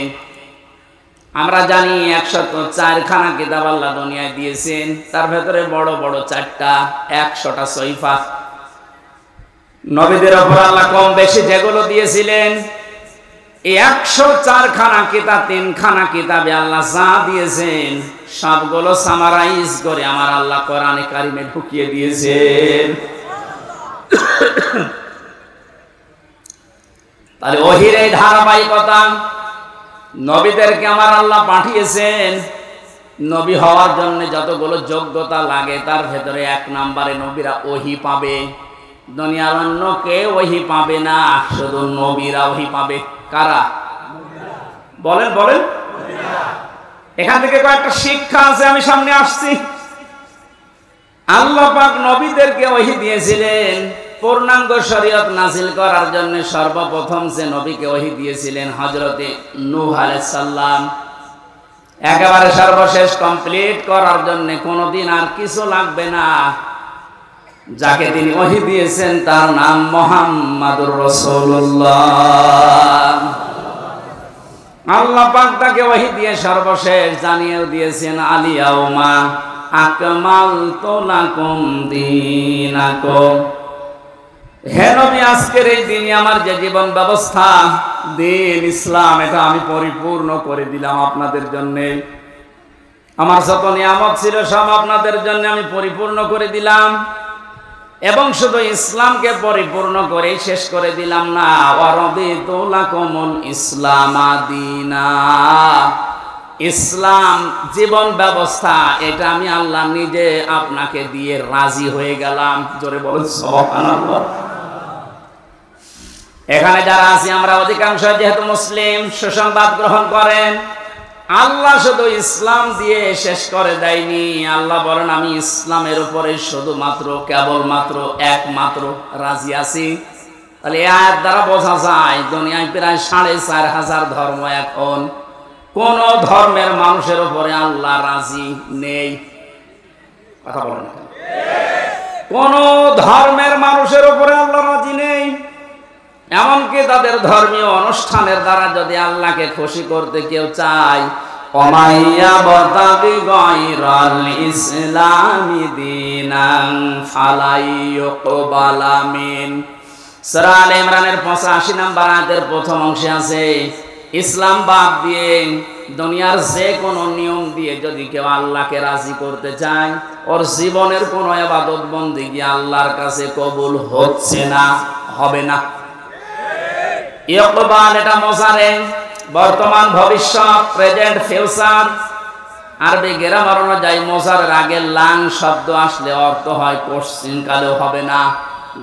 আমরা জানি 104 খানা কিতাব আল্লাহ দুনিয়ায় দিয়েছেন, তার ভেতরে বড় বড় 4টা, 100টা সহিফা। নবীদের উপর আল্লাহ কম বেশি যেগুলো দিয়েছিলেন, এই 104 খানা কিতাব, 3 খানা কিতাবে আল্লাহ যা দিয়েছেন সবগুলো সামারাইজ করে আমার আল্লাহ কোরআনে কারিমে ঢুকিয়ে দিয়েছেন। তাহলে ওহীর এই ধারাবাহিকতা, নবীদেরকে আমার আল্লাহ পাঠিয়েছেন। নবী হওয়ার জন্য যতগুলো যোগ্যতা লাগে তার ভেতরে 1 নম্বরে নবীরা ওহী পাবে। দুনিয়ার অন্য কেউ ওহী পাবে না, শুধু নবীরা ওহী পাবে। কারা? বলেন বলেন। এখান থেকে কয়েকটা শিক্ষা আছে, আমি সামনে আসছি। আল্লাহ পাক নবীদেরকে ওহী দিয়েছিলেন পূর্ণাঙ্গ শরীয়ত নাযিল করার জন্য। সর্বপ্রথম যে নবীকে ওহী দিয়েছিলেন হযরতে নূহ আলাইহিস সালাম, একেবারে সর্বশেষ কমপ্লিট করার জন্য কোনোদিন আর কিছু লাগবে না। যাকে তিনি ওহী দিয়েছেন তার নাম মুহাম্মাদুর রাসূলুল্লাহ। আল্লাহ পাক তাকে ওহী দিয়ে সর্বশেষ জানিয়েও দিয়েছেন, আলিয়াউমা আকমালতু লাকুম দীনাকুম, হে নবী আজকের এই দিনে আমার যে জীবন ব্যবস্থা, দিন ইসলাম, এটা আমি পরিপূর্ণ করে দিলাম আপনাদের জন্য। আমার যত নিয়ামত ছিল সব আপনাদের জন্য আমি পরিপূর্ণ করে দিলাম। এবং শুধু ইসলামকে পরিপূর্ণ করে শেষ করে দিলাম না, ওয়ারাদিতু লাকুমুল ইসলামা দীনা, ইসলাম জীবন ব্যবস্থা এটা আমি আল্লাহ নিজে আপনাকে দিয়ে রাজি হয়ে গেলাম। জোরে বলুন সুবহানাল্লাহ। এখানে যারা আছি আমরা অধিকাংশ যেহেতু মুসলিম, সুসংবাদ গ্রহণ করেন। আল্লাহ শুধু ইসলাম দিয়ে শেষ করে দেয়নি। আল্লাহ বলেন আমি ইসলামের উপরে শুধুমাত্র, কেবলমাত্র, একমাত্র রাজি আছি। তাহলে এই আয়াত দ্বারা বোঝা যায় দুনিয়ায় প্রায় 4500 ধর্ম, এখন কোন ধর্মের মানুষের উপরে আল্লাহ রাজি নেই। কথা বলেন, কোন ধর্মের মানুষের উপরে আল্লাহ রাজি নেই। এমনকি তাদের ধর্মীয় অনুষ্ঠানের দ্বারা যদি আল্লাহকে খুশি করতে কেউ চায়, ওমাইয়া বাতাবি গায়রাল ইসলামি দীনান ফালাইয়ুকবালা মিন। সূরা আলে ইমরানের 85 নম্বর আয়াতের প্রথম অংশে আছে, ইসলাম বাদ দিয়ে দুনিয়ার যে কোনো নিয়ম দিয়ে যদি কেউ আল্লাহকে রাজি করতে চায়, ওর জীবনের কোনো ইবাদত বন্দেগী আল্লাহর কাছে কবুল হচ্ছে না, হবে না। ইকবাল এটা মোজারে, বর্তমান ভবিষ্যৎ, প্রেজেন্ট ফিউচার। আরবি গ্রামার অনুযায়ী মোজারের আগে লাং শব্দ আসলে অর্থ হয় কোশ্চিন কালেও হবে না।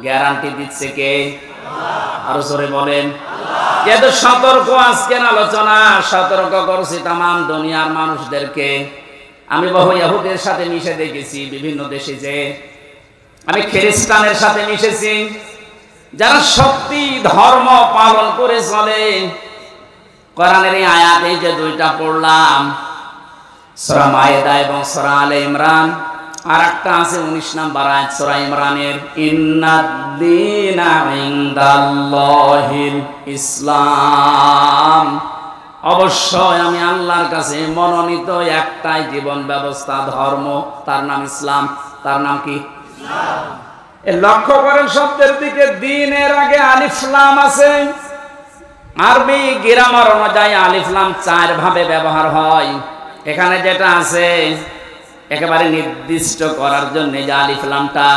গ্যারান্টি দিচ্ছে কে? আরো জোরে বলেন। যেহেতু সতর্ক আজকের আলোচনা, সতর্ক করছি তাম দুনিয়ার মানুষদেরকে। আমি বহু ইহুদের সাথে মিশে দেখেছি বিভিন্ন দেশে, যে আমি খ্রিস্টানের সাথে মিশেছি, যারা সত্যি ধর্ম পালন করে চলে। কোরআনের এই আয়াত এই যে দুইটা পড়লাম, সূরা মায়েদা এবং সূরা আলে ইমরান, আর একটা আছে 19 নম্বর আয়াত সূরা ইমরানের, ইন্নাদ-দীনা ইনদাল্লাহিল ইসলাম। অবশ্যই আমি আল্লাহর কাছে মনোনীত একটাই জীবন ব্যবস্থা, ধর্ম, তার নাম ইসলাম। তার নাম কি? ইসলাম। লক্ষ্য করেন শব্দের দিকে, দ্বীনের আগে আলিফ লাম আছে। আরবি গ্রামার অনুযায়ী আলিফ লাম 4 ভাবে ব্যবহার হয়। এখানে যেটা আছে একেবারে নির্দিষ্ট করার জন্য যে আলিফ লামটা,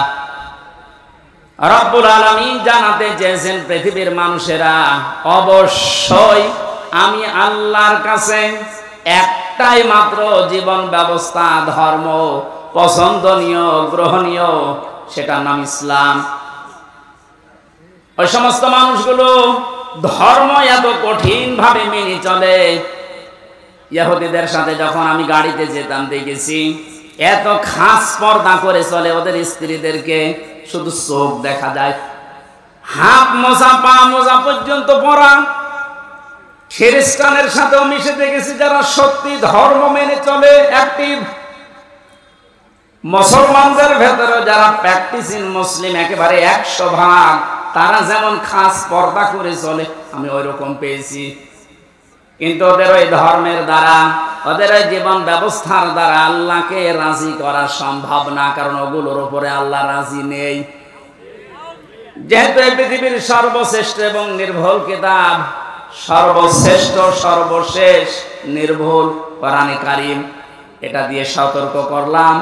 রব্বুল আলামিন জানাতে চেয়েছেন পৃথিবীর মানুষেরা অবশ্যই আমি আল্লাহর কাছে একটাই মাত্র জীবন ব্যবস্থা, ধর্ম পছন্দনীয়, গ্রহণীয়, সেটার নাম ইসলাম। ওই সমস্ত মানুষগুলো ধর্ম এত কঠিন ভাবে মেনে চলে। ইহুদিদের সাথে যখন আমি গাড়িতে যেতাম দেখেছি এত খাস পর্দা করে চলে, ওদের স্ত্রীদেরকে শুধু চোখ দেখা যায়, হাত মোজা পা মোজা পর্যন্ত পরা। খ্রিস্টানের সাথেও মিশে দেখেছি যারা সত্যি ধর্ম মেনে চলে, অ্যাক্টিভ। মুসলমানদের ভেতরে যারা প্র্যাকটিসিং মুসলিম একেবারে 100%, তারা যেমন খাস পর্দা করে চলে আমি ওই রকম পেয়েছি। কিন্তু ওদের ওই ধর্মের দ্বারা, ওদের ওই জীবন ব্যবস্থার দ্বারা আল্লাহকে রাজি করা সম্ভব না, কারণ ওগুলোর উপরে আল্লাহ রাজি নেই। যেহেতু এই পৃথিবীর সর্বশ্রেষ্ঠ এবং নির্ভুল কিতাব, সর্বশ্রেষ্ঠ সর্বশেষ নির্ভুল কোরআনে কারীম, এটা দিয়ে সতর্ক করলাম।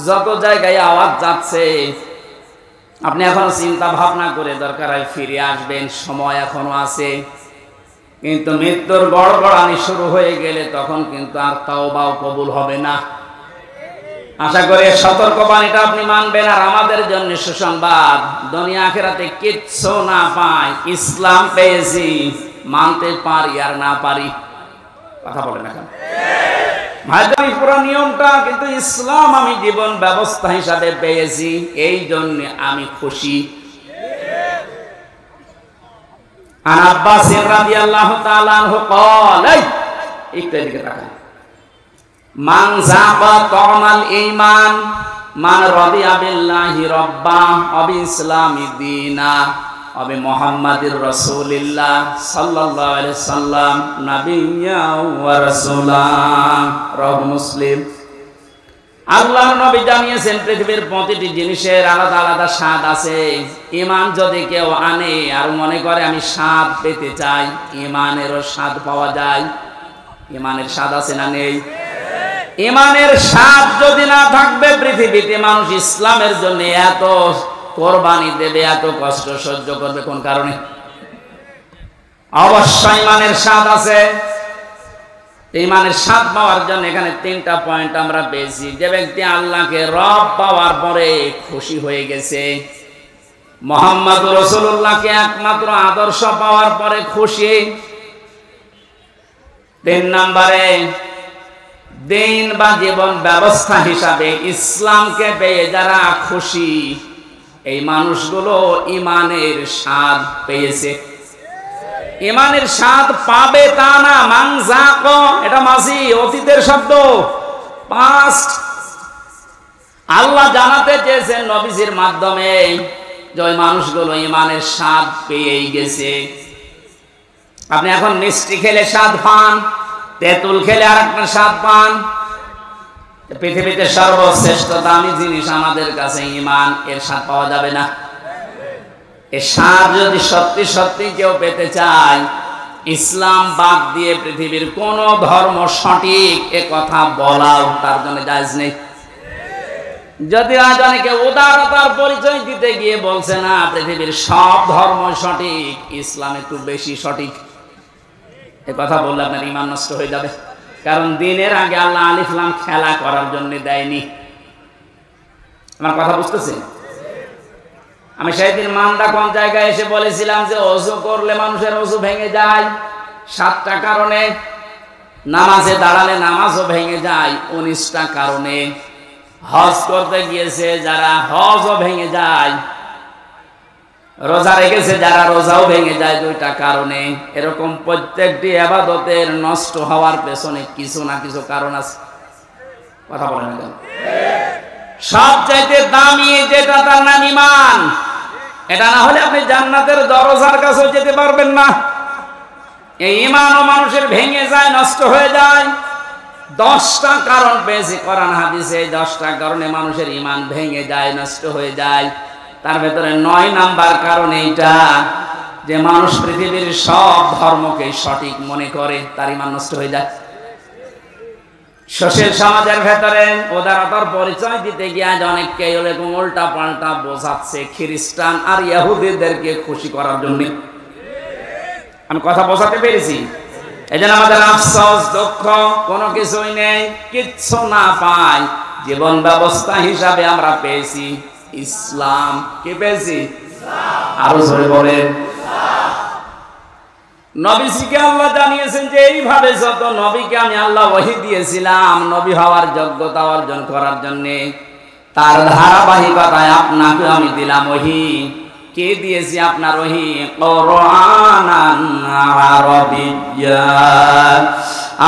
যত জায়গায় আওয়াজ যাচ্ছে আপনি এখনো চিন্তা ভাবনা করে দরকার হয় ফিরে আসবেন, সময় এখনো আছে। কিন্তু মৃত্যুর গড়গড়ানি শুরু হয়ে গেলে তখন কিন্তু আর তাওবাও কবুল হবে না। আশা করি সতর্কবাণীটা আপনি মানবেন। আর আমাদের জন্য সুসংবাদ, দুনিয়া আখিরাতে কিচ্ছু না পাই, ইসলাম পেয়েছি, মানতে পারি আর না পারি। কথা বলেন এখন হয়তো আমি পুরো নিয়মটা, কিন্তু ইসলাম আমি জীবন ব্যবস্থা হিসাবে পেয়েছি, এই জন্য আমি খুশি। আন আব্বাস রাদিয়াল্লাহু তাআলা আনহু قال, একটু এদিকে তাকান, মান যাবা তামাল ঈমান মান রাদিয়া বিল্লাহি রাব্বা ওয়া বিইসলামি দীনা ওয়া বিমুহাম্মাদির রাসূলিল্লাহ সাল্লাল্লাহু আলাইহি সাল্লাম নাবিয়্যা ওয়া রাসূলা। রাওয়াহু মুসলিম। আল্লাহর নবী জানিয়েছেন পৃথিবীর প্রতিটি জিনিসের আলাদা আলাদা স্বাদ আছে। ঈমান যদি কেউ আনে আর মনে করে আমি স্বাদ পেতে চাই, ঈমানেরও স্বাদ পাওয়া যায়। ঈমানের স্বাদ আছে না নেই? ঈমানের স্বাদ যদি না থাকবে, পৃথিবীতে মানুষ ইসলামের জন্য এত কোরবানি দেবে, এত কষ্ট সহ্য করবে কোন কারণে? অবশ্যই ঈমানের স্বাদ আছে। ঈমানের স্বাদ পাওয়ার জন্য এখানে 3টা পয়েন্ট আমরা পেয়েছি। যে ব্যক্তি আল্লাহকে রব পাওয়ার পরে খুশি হয়ে গেছে, মুহাম্মদ রাসূলুল্লাহকে একমাত্র আদর্শ পাওয়ার পরে খুশি। 3 নম্বরে দিন বা জীবন ব্যবস্থা হিসাবে ইসলামকে পেয়ে যারা খুশি, এই মানুষগুলো ঈমানের স্বাদ পেয়েছে। ঈমানের স্বাদ পাবে তা না, মান যাক, এটা মাঝি অতীতের শব্দ, পাস্ট। আল্লাহ জানাতে চেয়েছেন নবীজির মাধ্যমে যে ওই মানুষগুলো ঈমানের স্বাদ পেয়েই গেছে। আপনি এখন মিষ্টি খেলে স্বাদ পান, তেঁতুল খেলে আরেকটা স্বাদ পান। পৃথিবীতে সর্বশ্রেষ্ঠ দামি জিনিস আমাদের কাছে ঈমান, এর স্বাদ পাওয়া যাবে না? এই স্বাদ যদি সত্যি সত্যি কেউ পেতে চায়, ইসলাম বাদ দিয়ে পৃথিবীর কোন ধর্ম সঠিক এ কথা বলাও তার জন্য জায়েজ নেই। যদি আজ অনেকে উদারতার পরিচয় দিতে গিয়ে বলছে না পৃথিবীর সব ধর্ম সঠিক, ইসলাম একটু বেশি সঠিক, এ কথা বললে আপনার ঈমান নষ্ট হয়ে যাবে। কারণ দিনের আগে আল্লাহ আলিফ লাম খেলা করার জন্য দেয়নি। আমার কথা বুঝতেছেন? আমি সেদিন মান্দা কোন জায়গায় এসে বলেছিলাম যে ওযু করলে মানুষের ওযু ভেঙে যায় 7টা কারণে, নামাজে দাঁড়ালে নামাজও ভেঙে যায় 19টা কারণে, হজ করতে গিয়েছে যারা হজও ভেঙে যায়, রোজা রেখেছে যারা রোজাও ভেঙে যায় 2টা কারণে। এরকম প্রত্যেকটি ইবাদতের নষ্ট হওয়ার পেছনে কিছু না কিছু কারণ আছে। কথা বলেন না? সবচাইতে দামি যেটা তার নাম ঈমান। এটা না হলে আপনি জান্নাতের দরজার কাছেও যেতে পারবেন না। এই ঈমানও মানুষের ভেঙে যায়, নষ্ট হয়ে যায়। 10টা কারণ পেয়েছি কোরআন হাদিসে, 10টা কারণে মানুষের ঈমান ভেঙে যায়, নষ্ট হয়ে যায়। তার ভেতরে 9 নাম্বার কারণ এইটা যে মানুষ পৃথিবীর সব ধর্মকে সঠিক মনে করে, তার ঈমান নষ্ট হয়ে যায়। সোশ্যাল সমাজের ভেতরে উদারতার পরিচয় দিতে গিয়ে আজ অনেককে এরকম উল্টা পাল্টা বোঝাচ্ছে খ্রিস্টান আর ইহুদিদেরকে খুশি করার জন্য। আমি কথা বোঝাতে পেরেছি? এই জন্য আমাদের আফসোস, দুঃখ, কোনো কিছুই নেই, কিচ্ছু না পাই। জীবন ব্যবস্থা হিসাবে আমরা পেয়েছি ইসলাম। কি পেয়েছি? আরো জোরে বলেন। নবীজিকে আল্লাহ জানিয়েছেন যে এইভাবে যত নবীকে আমি আল্লাহ ওহী দিয়েছিলাম নবী হওয়ার যোগ্যতা অর্জন করার জন্য, তার ধারাবাহিকতায় আপনাকে আমি দিলাম ওহী। কে দিয়েছি আপনার ওহী? কুরআনান আরাবিয়্যা।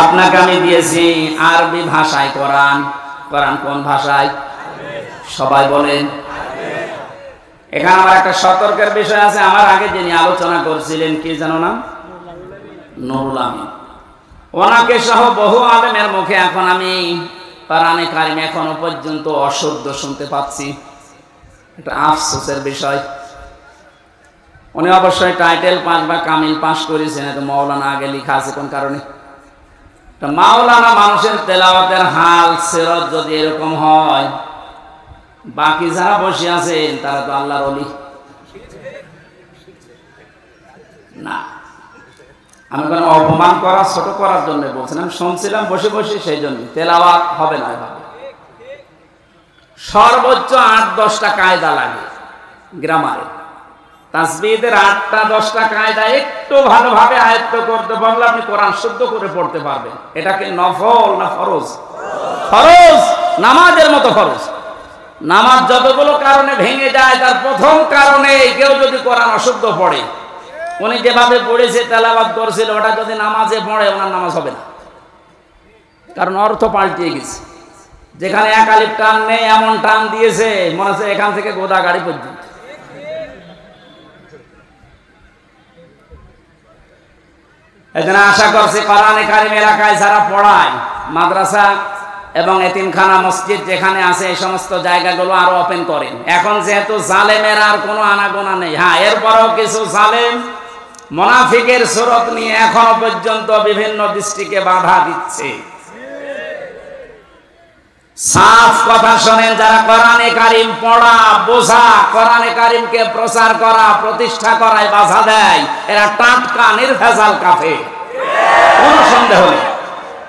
আপনাকে আমি দিয়েছি আরবি ভাষায় কোরআন। কোরআন কোন ভাষায়? সবাই বলেন। এখানে আমার একটা সতর্কের বিষয় আছে। আমার আগে যিনি আলোচনা করছিলেন কি জানো না? নুরুল আমিন। ওনাকে সহ বহু আলেমের মুখে এখন আমি কোরআনে কারিম এখনো পর্যন্ত অশুদ্ধ শুনতে পাচ্ছি। এটা আফসোসের বিষয়। উনি অবশ্যই টাইটেল পাস বা কামিল পাস করেছেন, এটা মাওলানা আগে লেখা আছে কোন কারণে? মাওলানা মানুষের তেলাওয়াতের হাল সিরাত যদি এরকম হয়, বাকি যারা বসে আছেন তারা তো আল্লাহর ওলি না। আমি কোনো অপমান করা, ছোট করার জন্য বলছেন। আমি শুনছিলাম বসে বসে, সেই জন্য তেলাওয়াত হবে না এভাবে। সর্বোচ্চ 8-10টা কায়দা লাগে গ্রামারে। তাসবিহের 8টা-10টা কায়দা একটু ভালোভাবে আয়ত্ত করতে পারলে আপনি কোরআন শুদ্ধ করে পড়তে পারবেন। এটাকে নফল না ফরজ? ফরজ, নামাজের মতো ফরজ। নামাজ যতগুলো কারণে ভেঙে যায়, তার প্রথম কারণে কেউ যদি কোরআন অশুদ্ধ পড়ে, উনি যেভাবে পড়েছে তেলাওয়াত করছিল, ওটা যদি নামাজে পড়ে ওনার নামাজ হবে না, কারণ অর্থ পাল্টিয়ে গেছে। যেখানে এক আলিফ টান নেই এমন টান দিয়েছে মনে হচ্ছে এখান থেকে গোদাগাড়ি পর্যন্ত। এজন্য আশা করছি কোরআনে কারিম এলাকায় যারা পড়ায়, মাদ্রাসা এবং এতিমখানা, মসজিদ যেখানে আছে, এই সমস্ত জায়গাগুলো আরো ওপেন করেন। এখন যেহেতু জালেমের আর কোনো আনাগোনা নেই, হ্যাঁ এরপরও কিছু জালেম মুনাফিকের সুরত নিয়ে এখনো পর্যন্ত বিভিন্ন দৃষ্টিকে বাধা দিচ্ছে। সাফ কথা শোনেন, যারা কোরআনে কারিম পড়া, বোঝা, কোরআনে কারিমকে প্রচার করা, প্রতিষ্ঠা করায় বাধা দেয়, এরা টাটকা নির্ভেজাল কাফের, কোনো সন্দেহ নেই।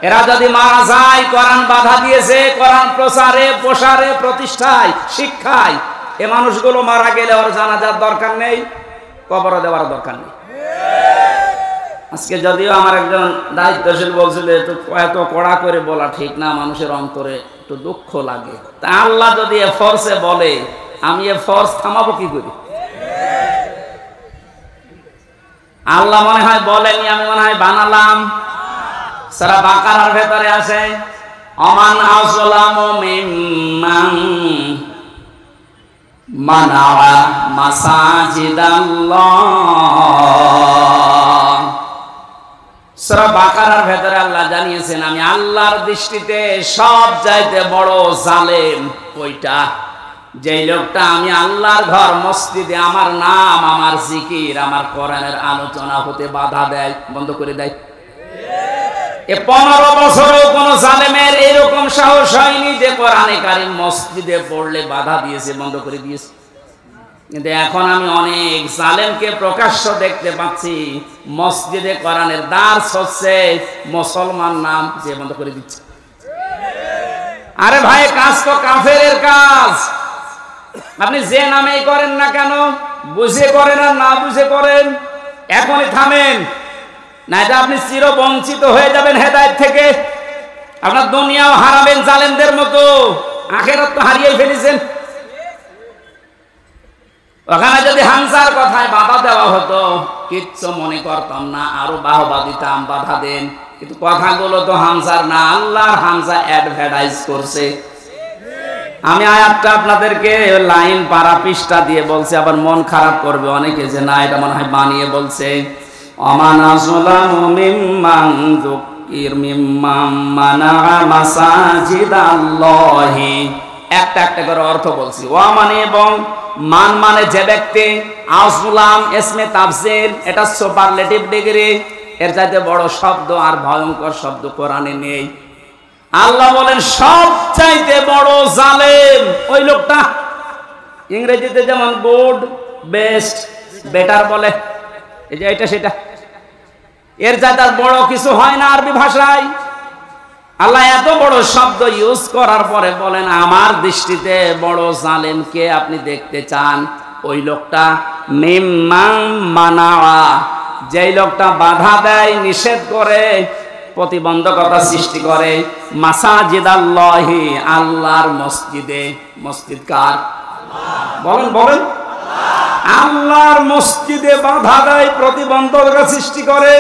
এরা যদি মারা যায়, কোরআন বাধা দিয়েছে, কোরআন প্রচারে, প্রসারে, প্রতিষ্ঠায়, শিক্ষায়, এ মানুষগুলো মারা গেলে ওর জানাজার দরকার নেই, কবর দেওয়ার দরকার নেই। আজকে যদিও আমার একজন দায়িত্বশীল বলছিল এত কড়া করে বলা ঠিক না, মানুষের অন্তরে একটু দুঃখ লাগে। তা আল্লাহ যদি এ ফোর্সে বলে, আমি এ ফোর্স থামাবো কি করি? আল্লাহ মনে হয় বলেনি, আমি মনে হয় বানালাম। সূরা বাকারার ভেতরে আছে আমান আযলামু মিম্মান মানাআ মাসাজিদাল্লাহ। সূরা বাকারার ভেতরে আল্লাহ জানিয়েছেন, আমি আল্লাহর দৃষ্টিতে সব চাইতে বড় জালেম ওইটা, যেই লোকটা আমি আল্লাহর ঘর মসজিদে আমার নাম, আমার জিকির, আমার কোরআনের আলোচনা হতে বাধা দেয়, বন্ধ করে দেয়। এ 15 বছরেও কোন জালেমের এরকম সাহস হয়নি যে কোরআনে কারিম মসজিদে পড়লে বাধা দিয়েছে, বন্ধ করে দিয়েছে। কিন্তু এখন আমি অনেক জালেমকে প্রকাশ্য দেখতে পাচ্ছি, মসজিদে কোরআনের দার্স হচ্ছে, মুসলমান নাম যে বন্ধ করে দিচ্ছে। আরে ভাই, কাজ তো কাফেরের কাজ। আপনি যে নামেই করেন না কেন, বুঝে করেন আর না বুঝে করেন, এখনই থামেন, নাইলে আপনি চিরবঞ্চিত হয়ে যাবেন হেদায়েত থেকে। আপনার দুনিয়াও হারাবেন জালেমদের মতো, আখিরাত তো হারিয়েই ফেলেছেন। ওখানে যদি হামজার কথায় বাধা দেওয়া হতো কিচ্ছু মনে করতাম না, আরো বাহবা দিতাম, বাধা দেন, কিন্তু কথাগুলো তো হামজার না, আল্লাহর হামজা অ্যাডভার্টাইজ করছে। আমি আয়াতটা আপনাদেরকে লাইন পারা পৃষ্ঠা দিয়ে বলছি, আবার মন খারাপ করবে অনেকে যে না এটা মনে হয় বানিয়ে বলছে। অমানা যুলামু মিম্মান যুকির মিম্মান মানাআ মাসাজিদাল্লাহি, একটা একটা করে অর্থ বলছি। ওয়া মানে এবং মান মানে যে ব্যক্তি, আযলাম ইসমে তাফসীর, এটা সুপারলেটিভ ডিগ্রি, এর চাইতে বড় শব্দ আর ভয়ঙ্কর শব্দ কোরআনে নেই। আল্লাহ বলেন সবচাইতে বড় জালেম ওই লোকটা। ইংরেজিতে যেমন গুড, বেস্ট, বেটার বলে, এই যে এটা সেটা, এর চাইতে আর বড় কিছু হয় না আরবি ভাষায়। আল্লাহ এত বড় শব্দ ইউজ করার পরে বলেন আমার দৃষ্টিতে বড় জালেম কে আপনি দেখতে চান? ওই লোকটা মিম্মান মানাআ, যেই লোকটা বাধা দেয়, নিষেধ করে, প্রতিবন্ধকতা সৃষ্টি করে, মাসাজিদাল্লাহি, আল্লাহর মসজিদে। মসজিদ কার? বলেন বলেন। আল্লাহর মসজিদে বাধা দেয়, প্রতিবন্ধকতা সৃষ্টি করে।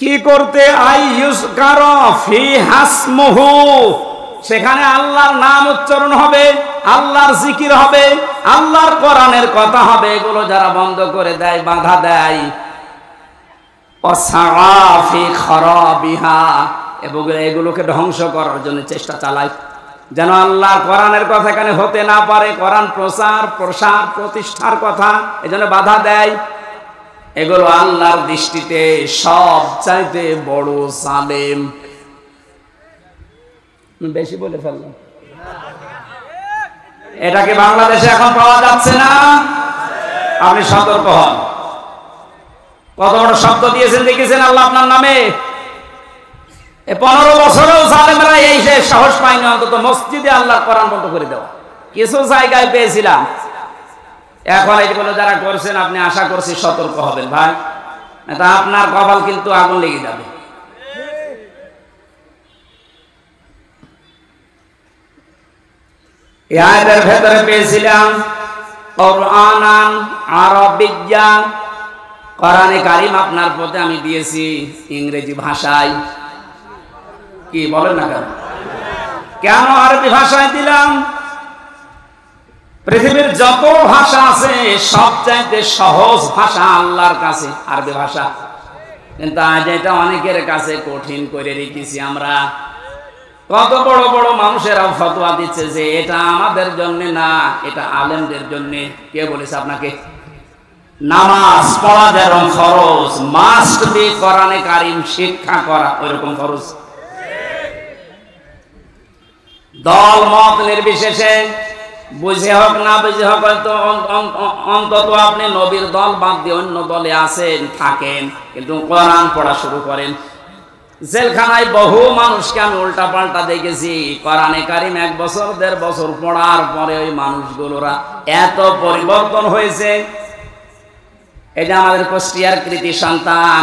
কি করতে? আইয়ুযকারা ফি হাসমুহু, সেখানে আল্লাহর নাম উচ্চারণ হবে, আল্লাহর জিকির হবে, আল্লাহর কোরআনের কথা হবে। এগুলো যারা বন্ধ করে দেয়, বাধা দেয়, ওয়াসাফি খারাবিহা, এবং এগুলোকে ধ্বংস করার জন্য চেষ্টা চালায়, যেন আল্লাহর কোরআনের কথা এখানে হতে না পারে, কোরআন প্রচার প্রসার প্রতিষ্ঠার কথা, এজন্য বাধা দেয়। এগুলো আল্লাহর দৃষ্টিতে সবচাইতে বড় জালেম। বেশি বলে ফেললাম। এটাকে বাংলাদেশে এখন পাওয়া যাচ্ছে না, আপনি সতর্ক হন। কত বড় শব্দ দিয়েছেন দেখেছেন আল্লাহ আপনার নামে। 15 বছরেও জালেমরা এই যে সাহস পায়নি অন্তত মসজিদে আল্লাহর কোরআন বন্ধ করে দেওয়া। কিছু জায়গায় পেয়েছিলাম, এখন এইগুলো যারা করছেন আপনি আশা করছি সতর্ক হবেন ভাই, তা আপনার কপাল কিন্তু আগুন লেগে যাবে। এই আয়াতের ভেতরে পেয়েছিলাম কুরআনান আরবিয়্যা, কোরআনে কারীম আপনার পথে আমি দিয়েছি ইংরেজি ভাষায়। কি বলেন না কেন? কেন আরবি ভাষায় দিলাম? পৃথিবীর যত ভাষা আছে সবচাইতে সহজ ভাষা আল্লাহর কাছে আরবি ভাষা, কিন্তু আজ এটা অনেকের কাছে কঠিন করে রেখেছি আমরা। কত বড় বড় মানুষেরা ফতোয়া দিচ্ছে যে এটা আমাদের জন্য না, এটা আলেমদের জন্য। কে বলেছে আপনাকে? নামাজ পড়া যেরকম ফরজ, মাস্ট বি কোরআনে কারীম শিক্ষা করা ওইরকম ফরজ। দল মত নির্বিশেষে, বুঝে হোক না বুঝে হোক, অন্তত আপনি নবীর দল বাদ দিয়ে অন্য দলে আছেন, থাকেন, কিন্তু কোরআন পড়া শুরু করেন। জেলখানায় বহু মানুষকে আমি উল্টা পাল্টা দেখেছি, কোরআনে কারীম 1 বছর 1.5 বছর পড়ার পরে ওই মানুষগুলোরা এত পরিবর্তন হয়েছে। এটা আমাদের কুষ্টিয়ার কৃতি সন্তান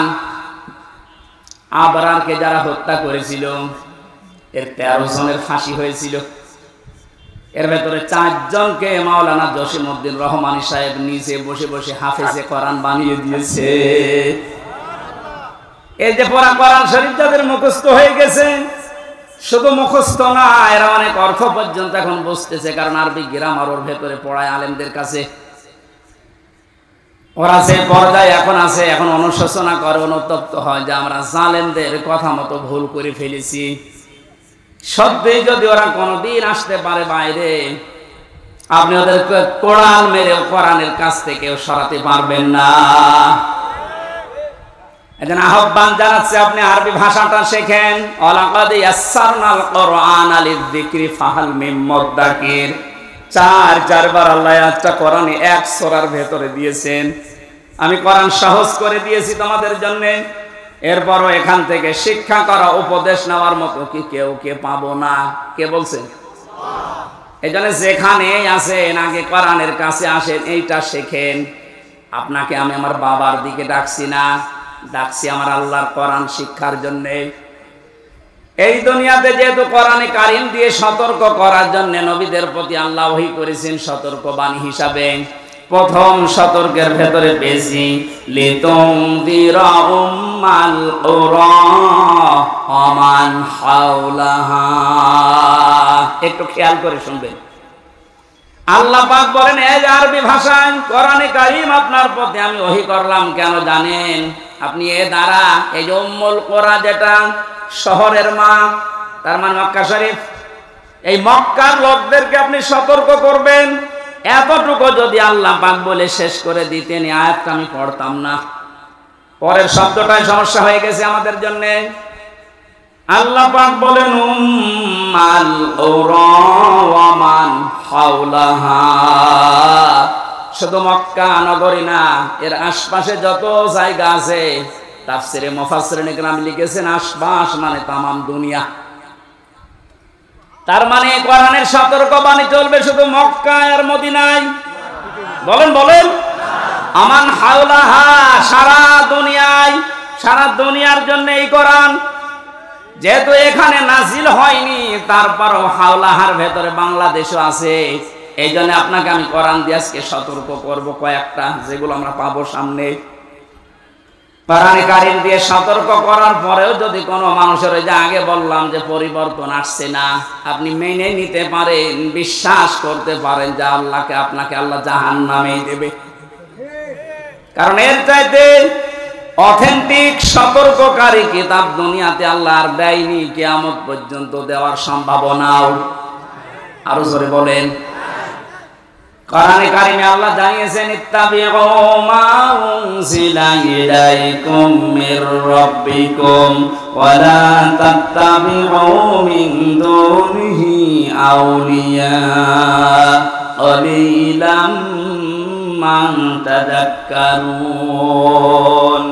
আবরারকে যারা হত্যা করেছিল, এর 13 জনের ফাঁসি হয়েছিল। এর ভেতরে 4 জনকে মাওলানা জসিমউদ্দিন রহমানী সাহেব নিজে বসে বসে হাফেজে কোরআন বানিয়ে দিয়েছে। এই যে পড়া কোরআন শরীফ যাদের মুখস্থ হয়ে গেছে, শুধু মুখস্থ না, এরা অনেক অর্থ পর্যন্ত এখন বুঝতেছে, কারণ আরবি গ্রামার ওর ভেতরে পড়ায় আলেমদের কাছে। ওরা যে পর্যায়ে এখন আছে, এখন অনুশোচনা করে, অনুতপ্ত হয় যে আমরা জালেমদের কথা মতো ভুল করে ফেলেছি। সত্যি যদি ওরা কোনোদিন আসতে পারে বাইরে, আপনি ওদেরকে কোরআন মেরে কোরআনের কাছ থেকে সরাতে পারবেন না। এজন্য আহ্বান জানাচ্ছে আপনি আরবি ভাষাটা শেখেন। ওয়ালাকাদ ইয়াসসারনাল কুরআনা লিযিকরি ফাহাল মিন মুদ্দাকির, 4 বার আল্লাহ একটা কোরআনে 1 সূরার ভেতরে দিয়েছেন। আমি কোরআন সহজ করে দিয়েছি তোমাদের জন্য, এরপরও এখান থেকে শিক্ষা করা, উপদেশ নেওয়ার মতো কি কেউ কে পাবো না? কে বলছেন? এই জন্য যেখানে আসেন আগে কোরআনের কাছে আসেন, এইটা শেখেন। আপনাকে আমি আমার বাবার দিকে ডাকছি না, ডাকছি আমার আল্লাহর কোরআন শিক্ষার জন্যে। এই দুনিয়াতে যেহেতু কোরআনে কারিম দিয়ে সতর্ক করার জন্য নবীদের প্রতি আল্লাহ ওহী করেছেন সতর্কবাণী হিসাবে। প্রথম সতর্কের ভেতরে বেশি লিতুনযিরা উম্মাল কুরা ওয়া মান হাওলাহা। একটু খেয়াল করে শুনবেন। আল্লাহ পাক বলেন এই আরবি ভাষায় কোরআনে কারিম আপনার প্রতি আমি ওহী করলাম কেন জানেন? আপনি এ দ্বারা এই যে উম্মুল কুরা যেটা শহরের মা, তার মানে মক্কা শরীফ, এই মক্কার লোকদেরকে আপনি সতর্ক করবেন। এতটুকু যদি আল্লাহ পাক বলে শেষ করে দিতেন এই আয়াতটা আমি পড়তাম না। পরের শব্দটাই সমস্যা হয়ে গেছে আমাদের জন্য। আল্লাহ পাক বলেন উম্মাল কুরা ওয়া মান হাওলাহা। শুধু মক্কা নগরী না, এর আশপাশে যত জায়গা আছে তাফসিরে মুফাসসিরিন ইকরাম লিখেছেন আশপাশ মানে তামাম দুনিয়া। তার মানে কোরআনের সতর্কবাণী চলবে শুধু মক্কা আর মদিনায়? বলেন বলেন। আমান হাওলাহা, সারা দুনিয়ায়, সারা দুনিয়ার জন্য এই কোরআন। যেহেতু এখানে নাজিল হয়নি তারপরও হাওলাহার ভেতরে বাংলাদেশও আছে। এই জন্য আপনাকে আমি কোরআন দিয়ে আজকে সতর্ক করবো কয়েকটা, যেগুলো আমরা পাবো সামনে। কোরআনে কারিম দিয়ে সতর্ক করার পরেও যদি কোনো মানুষের, ওই যে আগে বললাম যে পরিবর্তন আসছে না, আপনি মেনে নিতে পারেন, বিশ্বাস করতে পারেন যে আল্লাহকে আপনাকে আল্লাহ জাহান্নামেই দেবে। কারণ এর চাইতে অথেন্টিক সতর্ককারী কিতাব দুনিয়াতে আল্লাহ আর দেয়নি, কিয়ামত পর্যন্ত দেওয়ার সম্ভাবনাও। আরো জোরে বলেন। কোরআনে কারিমে আল্লাহ জানিয়েছেন ইত্তাবিউ মা উনজিলা ইলাইকুম মির রাব্বিকুম ওয়া লা তাত্তাবিউ মিন দুনিহি আউলিয়া ক্বালিলাম মা তাযাক্কারুন।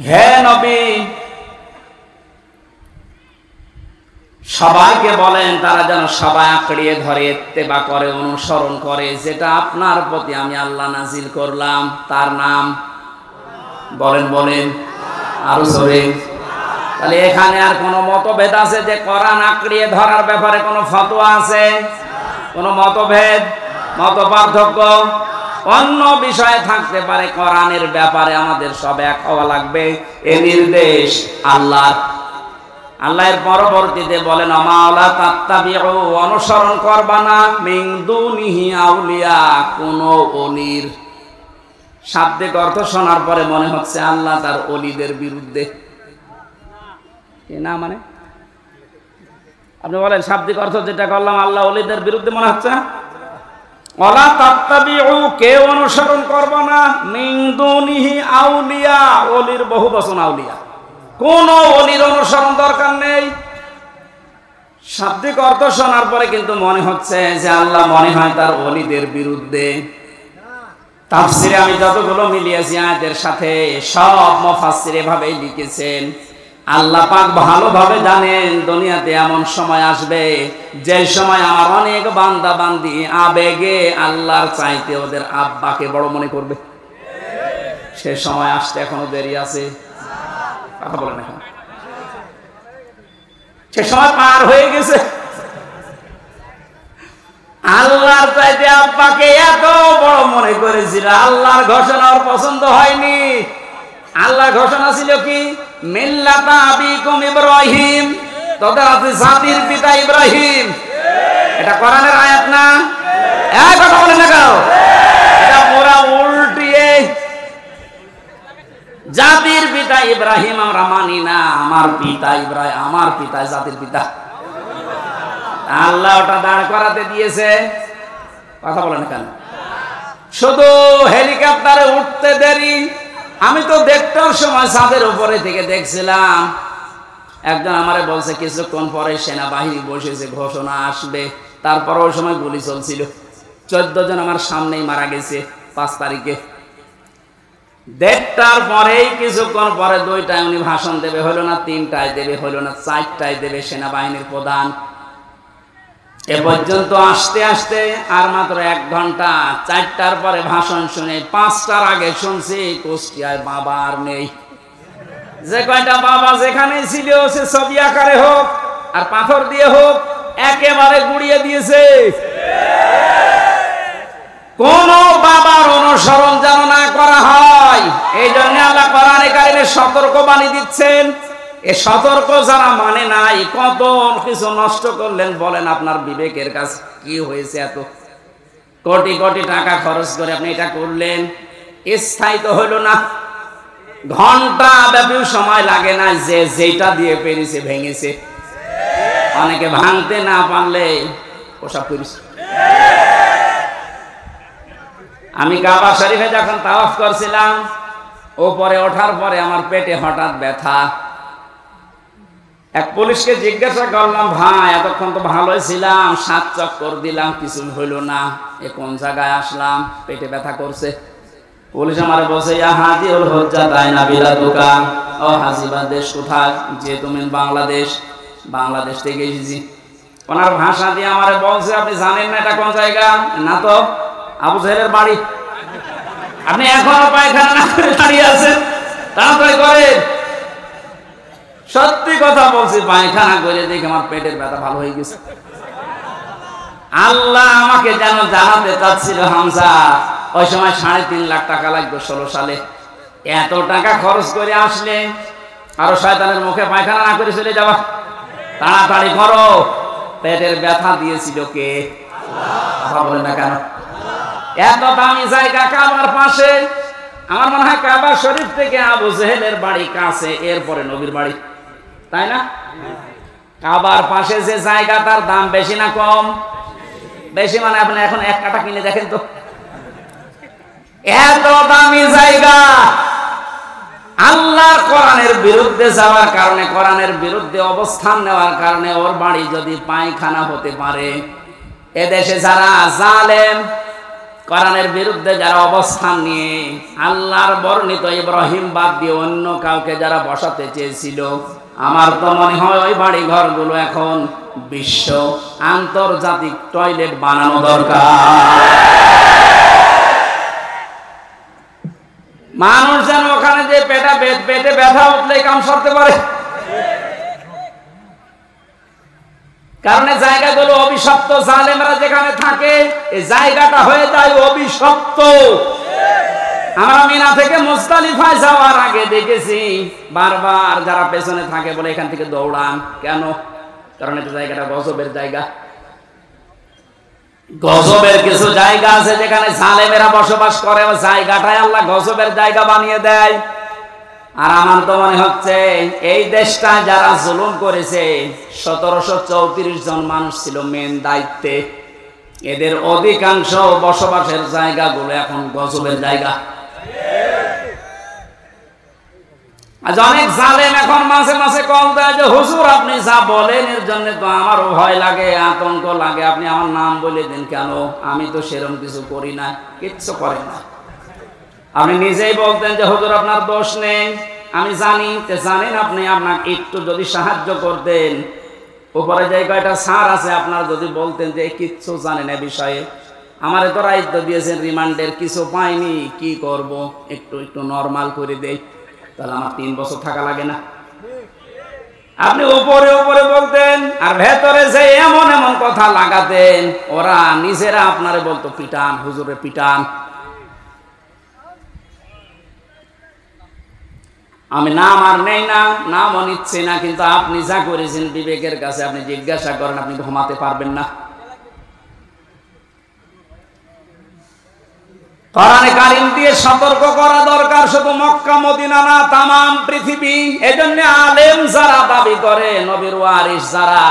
হে নবী, সবাইকে বলেন তারা যেন সবাই আঁকড়িয়ে ধরে, ইত্তেবা করে, অনুসরণ করে যেটা আপনার প্রতি আমি আল্লাহ নাজিল করলাম, তার নাম বলেন বলেন আরো জোরে। তাহলে এখানে আর কোনো মতভেদ আছে যে কোরআন আঁকড়িয়ে ধরার ব্যাপারে কোনো ফতোয়া আছে? কোনো মতভেদ, মত পার্থক্য অন্য বিষয়ে থাকতে পারে, কোরআনের ব্যাপারে আমাদের সব এক হওয়া লাগবে। এ নির্দেশ আল্লাহর। আল্লাহর পরবর্তীতে বলেন আমালা তাত্তাবিউ, অনুসরণ করবা না, মিন দুনিহি আউলিয়া, কোন ওলির। শাব্দিক অর্থ শোনার পরে মনে হচ্ছে আল্লাহ তার ওলিদের বিরুদ্ধে। না মানে আপনি বলেন শাব্দিক অর্থ যেটা করলাম আল্লাহ ওলিদের বিরুদ্ধে মনে হচ্ছে। ওয়ালা তাত্তাবিউ, কেউ অনুসরণ করবা না, মিন দুনিহি আউলিয়া, ওলির বহু বচন আউলিয়া, কোন ওলির অনুসরণ দরকার নেই। শাব্দিক অর্থ শোনার পরে কিন্তু মনে হচ্ছে যে আল্লাহ মনে হয় তার ওলিদের বিরুদ্ধে। তাফসিরে আমি যতগুলো মিলিয়েছি আয়াতের সাথে, সব মুফাসসির এভাবেই লিখেছেন। আল্লাহ পাক ভালোভাবে জানেন দুনিয়াতে এমন সময় আসবে যে সময় আমার অনেক বান্দা বান্দি আবেগে আল্লাহর চাইতে ওদের আব্বাকে বড় মনে করবে। সে সময় আসতে এখনো দেরি আছে। কথা বলেন, এখন সে সময় পার হয়ে গেছে। আল্লাহর চাইতে আব্বাকে এত বড় মনে করেছিল, আল্লাহর ঘোষণা ওর পছন্দ হয়নি। আল্লাহর ঘোষণা ছিল কি? মিল্লাতা আবিকুম ইব্রাহিম, তোদের আছে জাতির পিতা ইব্রাহিম। এটা কোরআনের আয়াত না? এক কথা বলেন না কেন? এটা পুরা উল্টিয়ে, জাতির পিতা ইব্রাহিম আমরা মানি না, আমার পিতা ইব্রাহিম, আমার পিতা জাতির পিতা। আল্লাহ ওটা দাঁড় করাতে দিয়েছে। কথা বলেন কেন? শুধু হেলিকপ্টারে উঠতে দেরি। আমি তো দেখতেও সময় ছাদের উপরে থেকে দেখছিলাম, একজন আমারে বলছে কিছুক্ষণ পরে সেনাবাহিনী বসেছে, ঘোষণা আসবে। তারপর ওই সময় গুলি চলছিল, 14 জন আমার সামনেই মারা গেছে 5 তারিখে। 1:30টার পরেই কিছুক্ষণ পরে 2টায় উনি ভাষণ দেবে, হলো না 3টায় দেবে, হলো না 4টায় দেবে সেনাবাহিনীর প্রধান। এ পর্যন্ত আসতে আসতে আর মাত্র 1 ঘন্টা। 4টার পরে ভাষণ শুনে 5টার আগে শুনছি কুষ্টিয়ায় বাবা আর নেই। যে কয়টা বাবা যেখানে ছিল সে ছবি আকারে হোক আর পাথর দিয়ে হোক একেবারে গুড়িয়ে দিয়েছে। কোন বাবার অনুসরণ যেন না করা হয়, এই জন্য আল্লাহ কোরআনে কারিমে সতর্কবাণী দিচ্ছেন। এ সতর্ক যারা মানে নাই, কত কিছু নষ্ট করলেন বলেন। আপনার বিবেকের কাছে কি হয়েছে? এত কোটি কোটি টাকা খরচ করে আপনি এটা করলেন, স্থায়ী তো হইল না। ঘন্টা ব্যাপী সময় লাগে না, যে যেটা দিয়ে পেরেছে ভেঙেছে। অনেকে ভাঙতে না পারলে ওসব করেছে। আমি কাবা শরীফে যখন তাওয়াফ করছিলাম, ওপরে ওঠার পরে আমার পেটে হঠাৎ ব্যথা। এক পুলিশকে জিজ্ঞাসা করলাম, ভাই এতক্ষণ তো ভালোই ছিলাম, 7 চক্কর দিলাম, কিছু হইল না, এ কোন জায়গায় আসলাম, পেটে ব্যথা করছে। পুলিশ আমার বলছে, ইয়া হাজিউল হুজ্জা তাইনা বিলাদুকা, ও হাজিবা দেশ কোথায়? যে তুমি বাংলাদেশ থেকে এসেছি। ওনার ভাষা দিয়ে আমার বলছে, আপনি জানেন না এটা কোন জায়গা? না তো, আবু জাহেলের বাড়ি। আপনি এখনো পায়খানা না করে দাঁড়িয়ে আছেন, তাড়াতাড়ি করেন। সত্যি কথা বলছি, পায়খানা করে দেখে আমার পেটের ব্যথা ভালো হয়ে গেছে। আল্লাহ আমাকে যেন জানাতে চাচ্ছিল, হামজা ওই সময় 3.5 লাখ টাকা লাগবে 16 সালে। এত টাকা খরচ করে আসলে আরো শয়তানের মুখে পায়খানা না করে চলে যাওয়া। তাড়াতাড়ি করো। পেটের ব্যথা দিয়েছিল কে? কথা বলেন না কেন? এত দামি জায়গা কাবার পাশে। আমার মনে হয় কাবা শরীফ থেকে আবু জেহেলের বাড়ি কাছে, এরপরে নবীর বাড়ি, তাই না? কাবার পাশে যে জায়গা, তার দাম বেশি না কম? বেশি। মানে আপনি এখন 1 কাঠা কিনে দেখেন তো, এত দামি জায়গা। আল্লাহর কোরআনের বিরুদ্ধে যাওয়ার কারণে, কোরআনের বিরুদ্ধে অবস্থান নেওয়ার কারণে ওর বাড়ি যদি পায়খানা হতে পারে, এদেশে যারা জালেম, কোরআনের বিরুদ্ধে যারা অবস্থান নিয়ে আল্লাহর বর্ণিত ইব্রাহিম বাদ দিয়ে অন্য কাউকে যারা বসাতে চেয়েছিল, আমার তো মনে হয় ওই বাড়ি ঘরগুলো এখন বিশ্ব আন্তর্জাতিক টয়লেট বানানো দরকার। মানুষ যেন ওখানে যে পেটে ব্যথা উঠলে কাম সারতে পারে। কারণ এই জায়গাগুলো অভিশপ্ত, জালেমরা যেখানে থাকে এই জায়গাটা হয়ে যায় অভিশপ্ত। আমরা মিনা থেকে মুজদালিফায় যাওয়ার আগে দেখেছি বারবার যারা পেছনে থাকে বলে এখান থেকে দৌড়ান কেন? কারণ এই জায়গাটা গজবের জায়গা। গজবের কিছু জায়গা আছে যেখানে জালেমেরা বসবাস করে, ওই জায়গাটাই আল্লাহ গজবের জায়গা বানিয়ে দেয়। আর আমার তো মনে হচ্ছে এই দেশটা যারা জুলুম করেছে, 1734 জন মানুষ ছিল মেন দায়িত্বে, এদের অধিকাংশ বসবাসের জায়গাগুলো এখন গজবের জায়গা। আজ অনেক জালেম এখন মাঝে মাঝে কল দেয় যে হুজুর আপনি যা বলেন এর জন্য তো আমারও ভয় লাগে, আতঙ্ক লাগে, আপনি আমার নাম বলে দিন কেন? আমি তো সেরকম কিছু করি না। কিচ্ছু করেন না। আপনি নিজেই বলতেন যে হুজুর আপনার দোষ নেই, আমি জানি। জানেন আপনি, আপনাকে একটু যদি সাহায্য করতেন, উপরে যে কয়টা স্যার আছে আপনারা যদি বলতেন যে কিচ্ছু জানেন এ বিষয়ে, আমার তো দায়িত্ব দিয়েছেন রিমান্ডের, কিছু পাইনি, কি করব, একটু নরমাল করে দেই, তাহলে আমার 3 বছর থাকা লাগে না। আপনি উপরে উপরে বলতেন আর ভেতরে যে এমন এমন কথা লাগাতেন, ওরা নিজেরা আপনারে বলতো পিটান, হুজুরে পিটান। আমি নাম আর নেই না, নামও নিচ্ছি না, কিন্তু আপনি যা করেছেন বিবেকের কাছে আপনি জিজ্ঞাসা করেন, আপনি ঘুমাতে পারবেন না। কোরআনে কারীম দিয়ে সতর্ক করা দরকার, শুধু মক্কা মদিনা না, তামাম পৃথিবী। এজন্য আলেম যারা দাবি করে, নবীর ওয়ারিস যারা,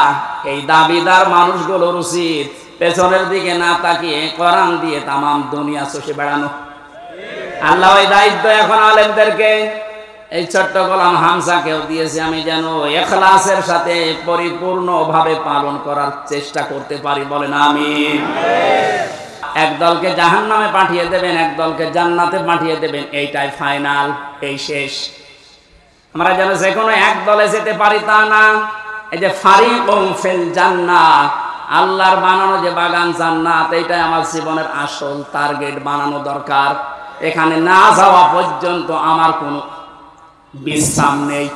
এই দাবিদার মানুষগুলোর উচিত পেছনের দিকে না তাকিয়ে কোরআন দিয়ে তামাম দুনিয়া চষে বেড়ানো। আল্লাহ ওই দায়িত্ব এখন আলেমদেরকে, এই ছোট্ট গোলাম হামজাকেও দিয়েছে। আমি যেন ইখলাসের সাথে পরিপূর্ণভাবে পালন করার চেষ্টা করতে পারি, বলেন আমিন। এক দলকে জাহান্নামে পাঠিয়ে দেবেন, এক দলকে জান্নাতে পাঠিয়ে দেবেন, এইটাই ফাইনাল, এই শেষ। আমরা যেন যে কোনো এক দলে যেতে পারি তা না। এই যে ফারিকুম ফিল জান্নাহ, আল্লাহর বানানো যে বাগান জান্নাত, এইটাই আমার জীবনের আসল টার্গেট বানানো দরকার। এখানে না যাওয়া পর্যন্ত আমার কোনো বিশ্রাম নেই,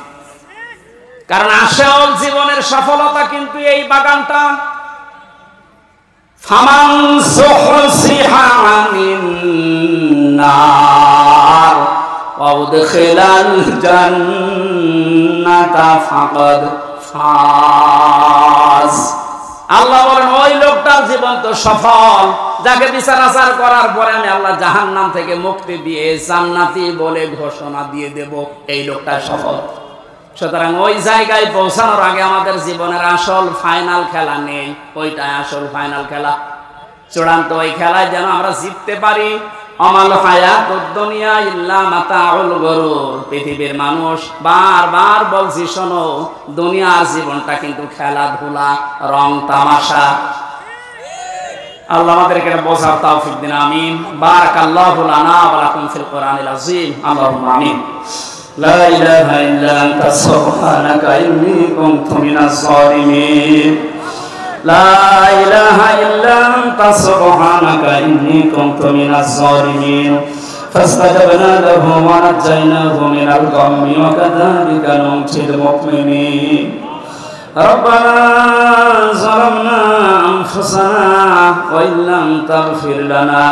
কারণ আসল জীবনের সফলতা কিন্তু এই বাগানটা। ফামান সুহসিহা আনিন নার ওয়া উদখিলাল জান্নাতা ফাকাদ ফাজ। আল্লাহ বলেন ওই লোকটার জীবন তো সফল, যাকে বিচার-আচার করার পরে আমি আল্লাহ জাহান্নাম থেকে মুক্তি দিয়ে জান্নাতি বলে ঘোষণা দিয়ে দেব, এই লোকটা সফল। সুতরাং ওই জায়গায় পৌঁছানোর আগে আমাদের জীবনের আসল ফাইনাল খেলা নেই, ওইটাই আসল ফাইনাল খেলা, চূড়ান্ত ওই খেলায় যেন আমরা জিততে পারি। আমাল হায়াতুদ দুনিয়া ইল্লা মাতাউল গুরুর। পৃথিবীর মানুষ বারবার বলছি, শোনো, দুনিয়ার জীবনটা কিন্তু খেলাধুলা, রং তামাশা। আল্লাহ আমাদেরকে এটা বোঝার তৌফিক দিন, আমিন। বারাকাল্লাহু লানা ওয়া লাকুম ফিল কোরআনিল আযীম। আল্লাহুম্মা আমিন। লা ইলাহা ইল্লা আনতা সুবহানাকা ইন্নী কুনতু মিনাজ জালিমিন। লা ইলাহা ইল্লা আনতা সুবহানাকা ইন্নী কুনতু মিনাজ জালিমিন। ফাসতাজাবনা লাহু ওয়া নাজাইনাহু মিনাল গাম্মি ওয়া কাযালিকা নুনজিল মুমিনিন। ربنا ظلمنا أنفسنا وإن لم تغفر لنا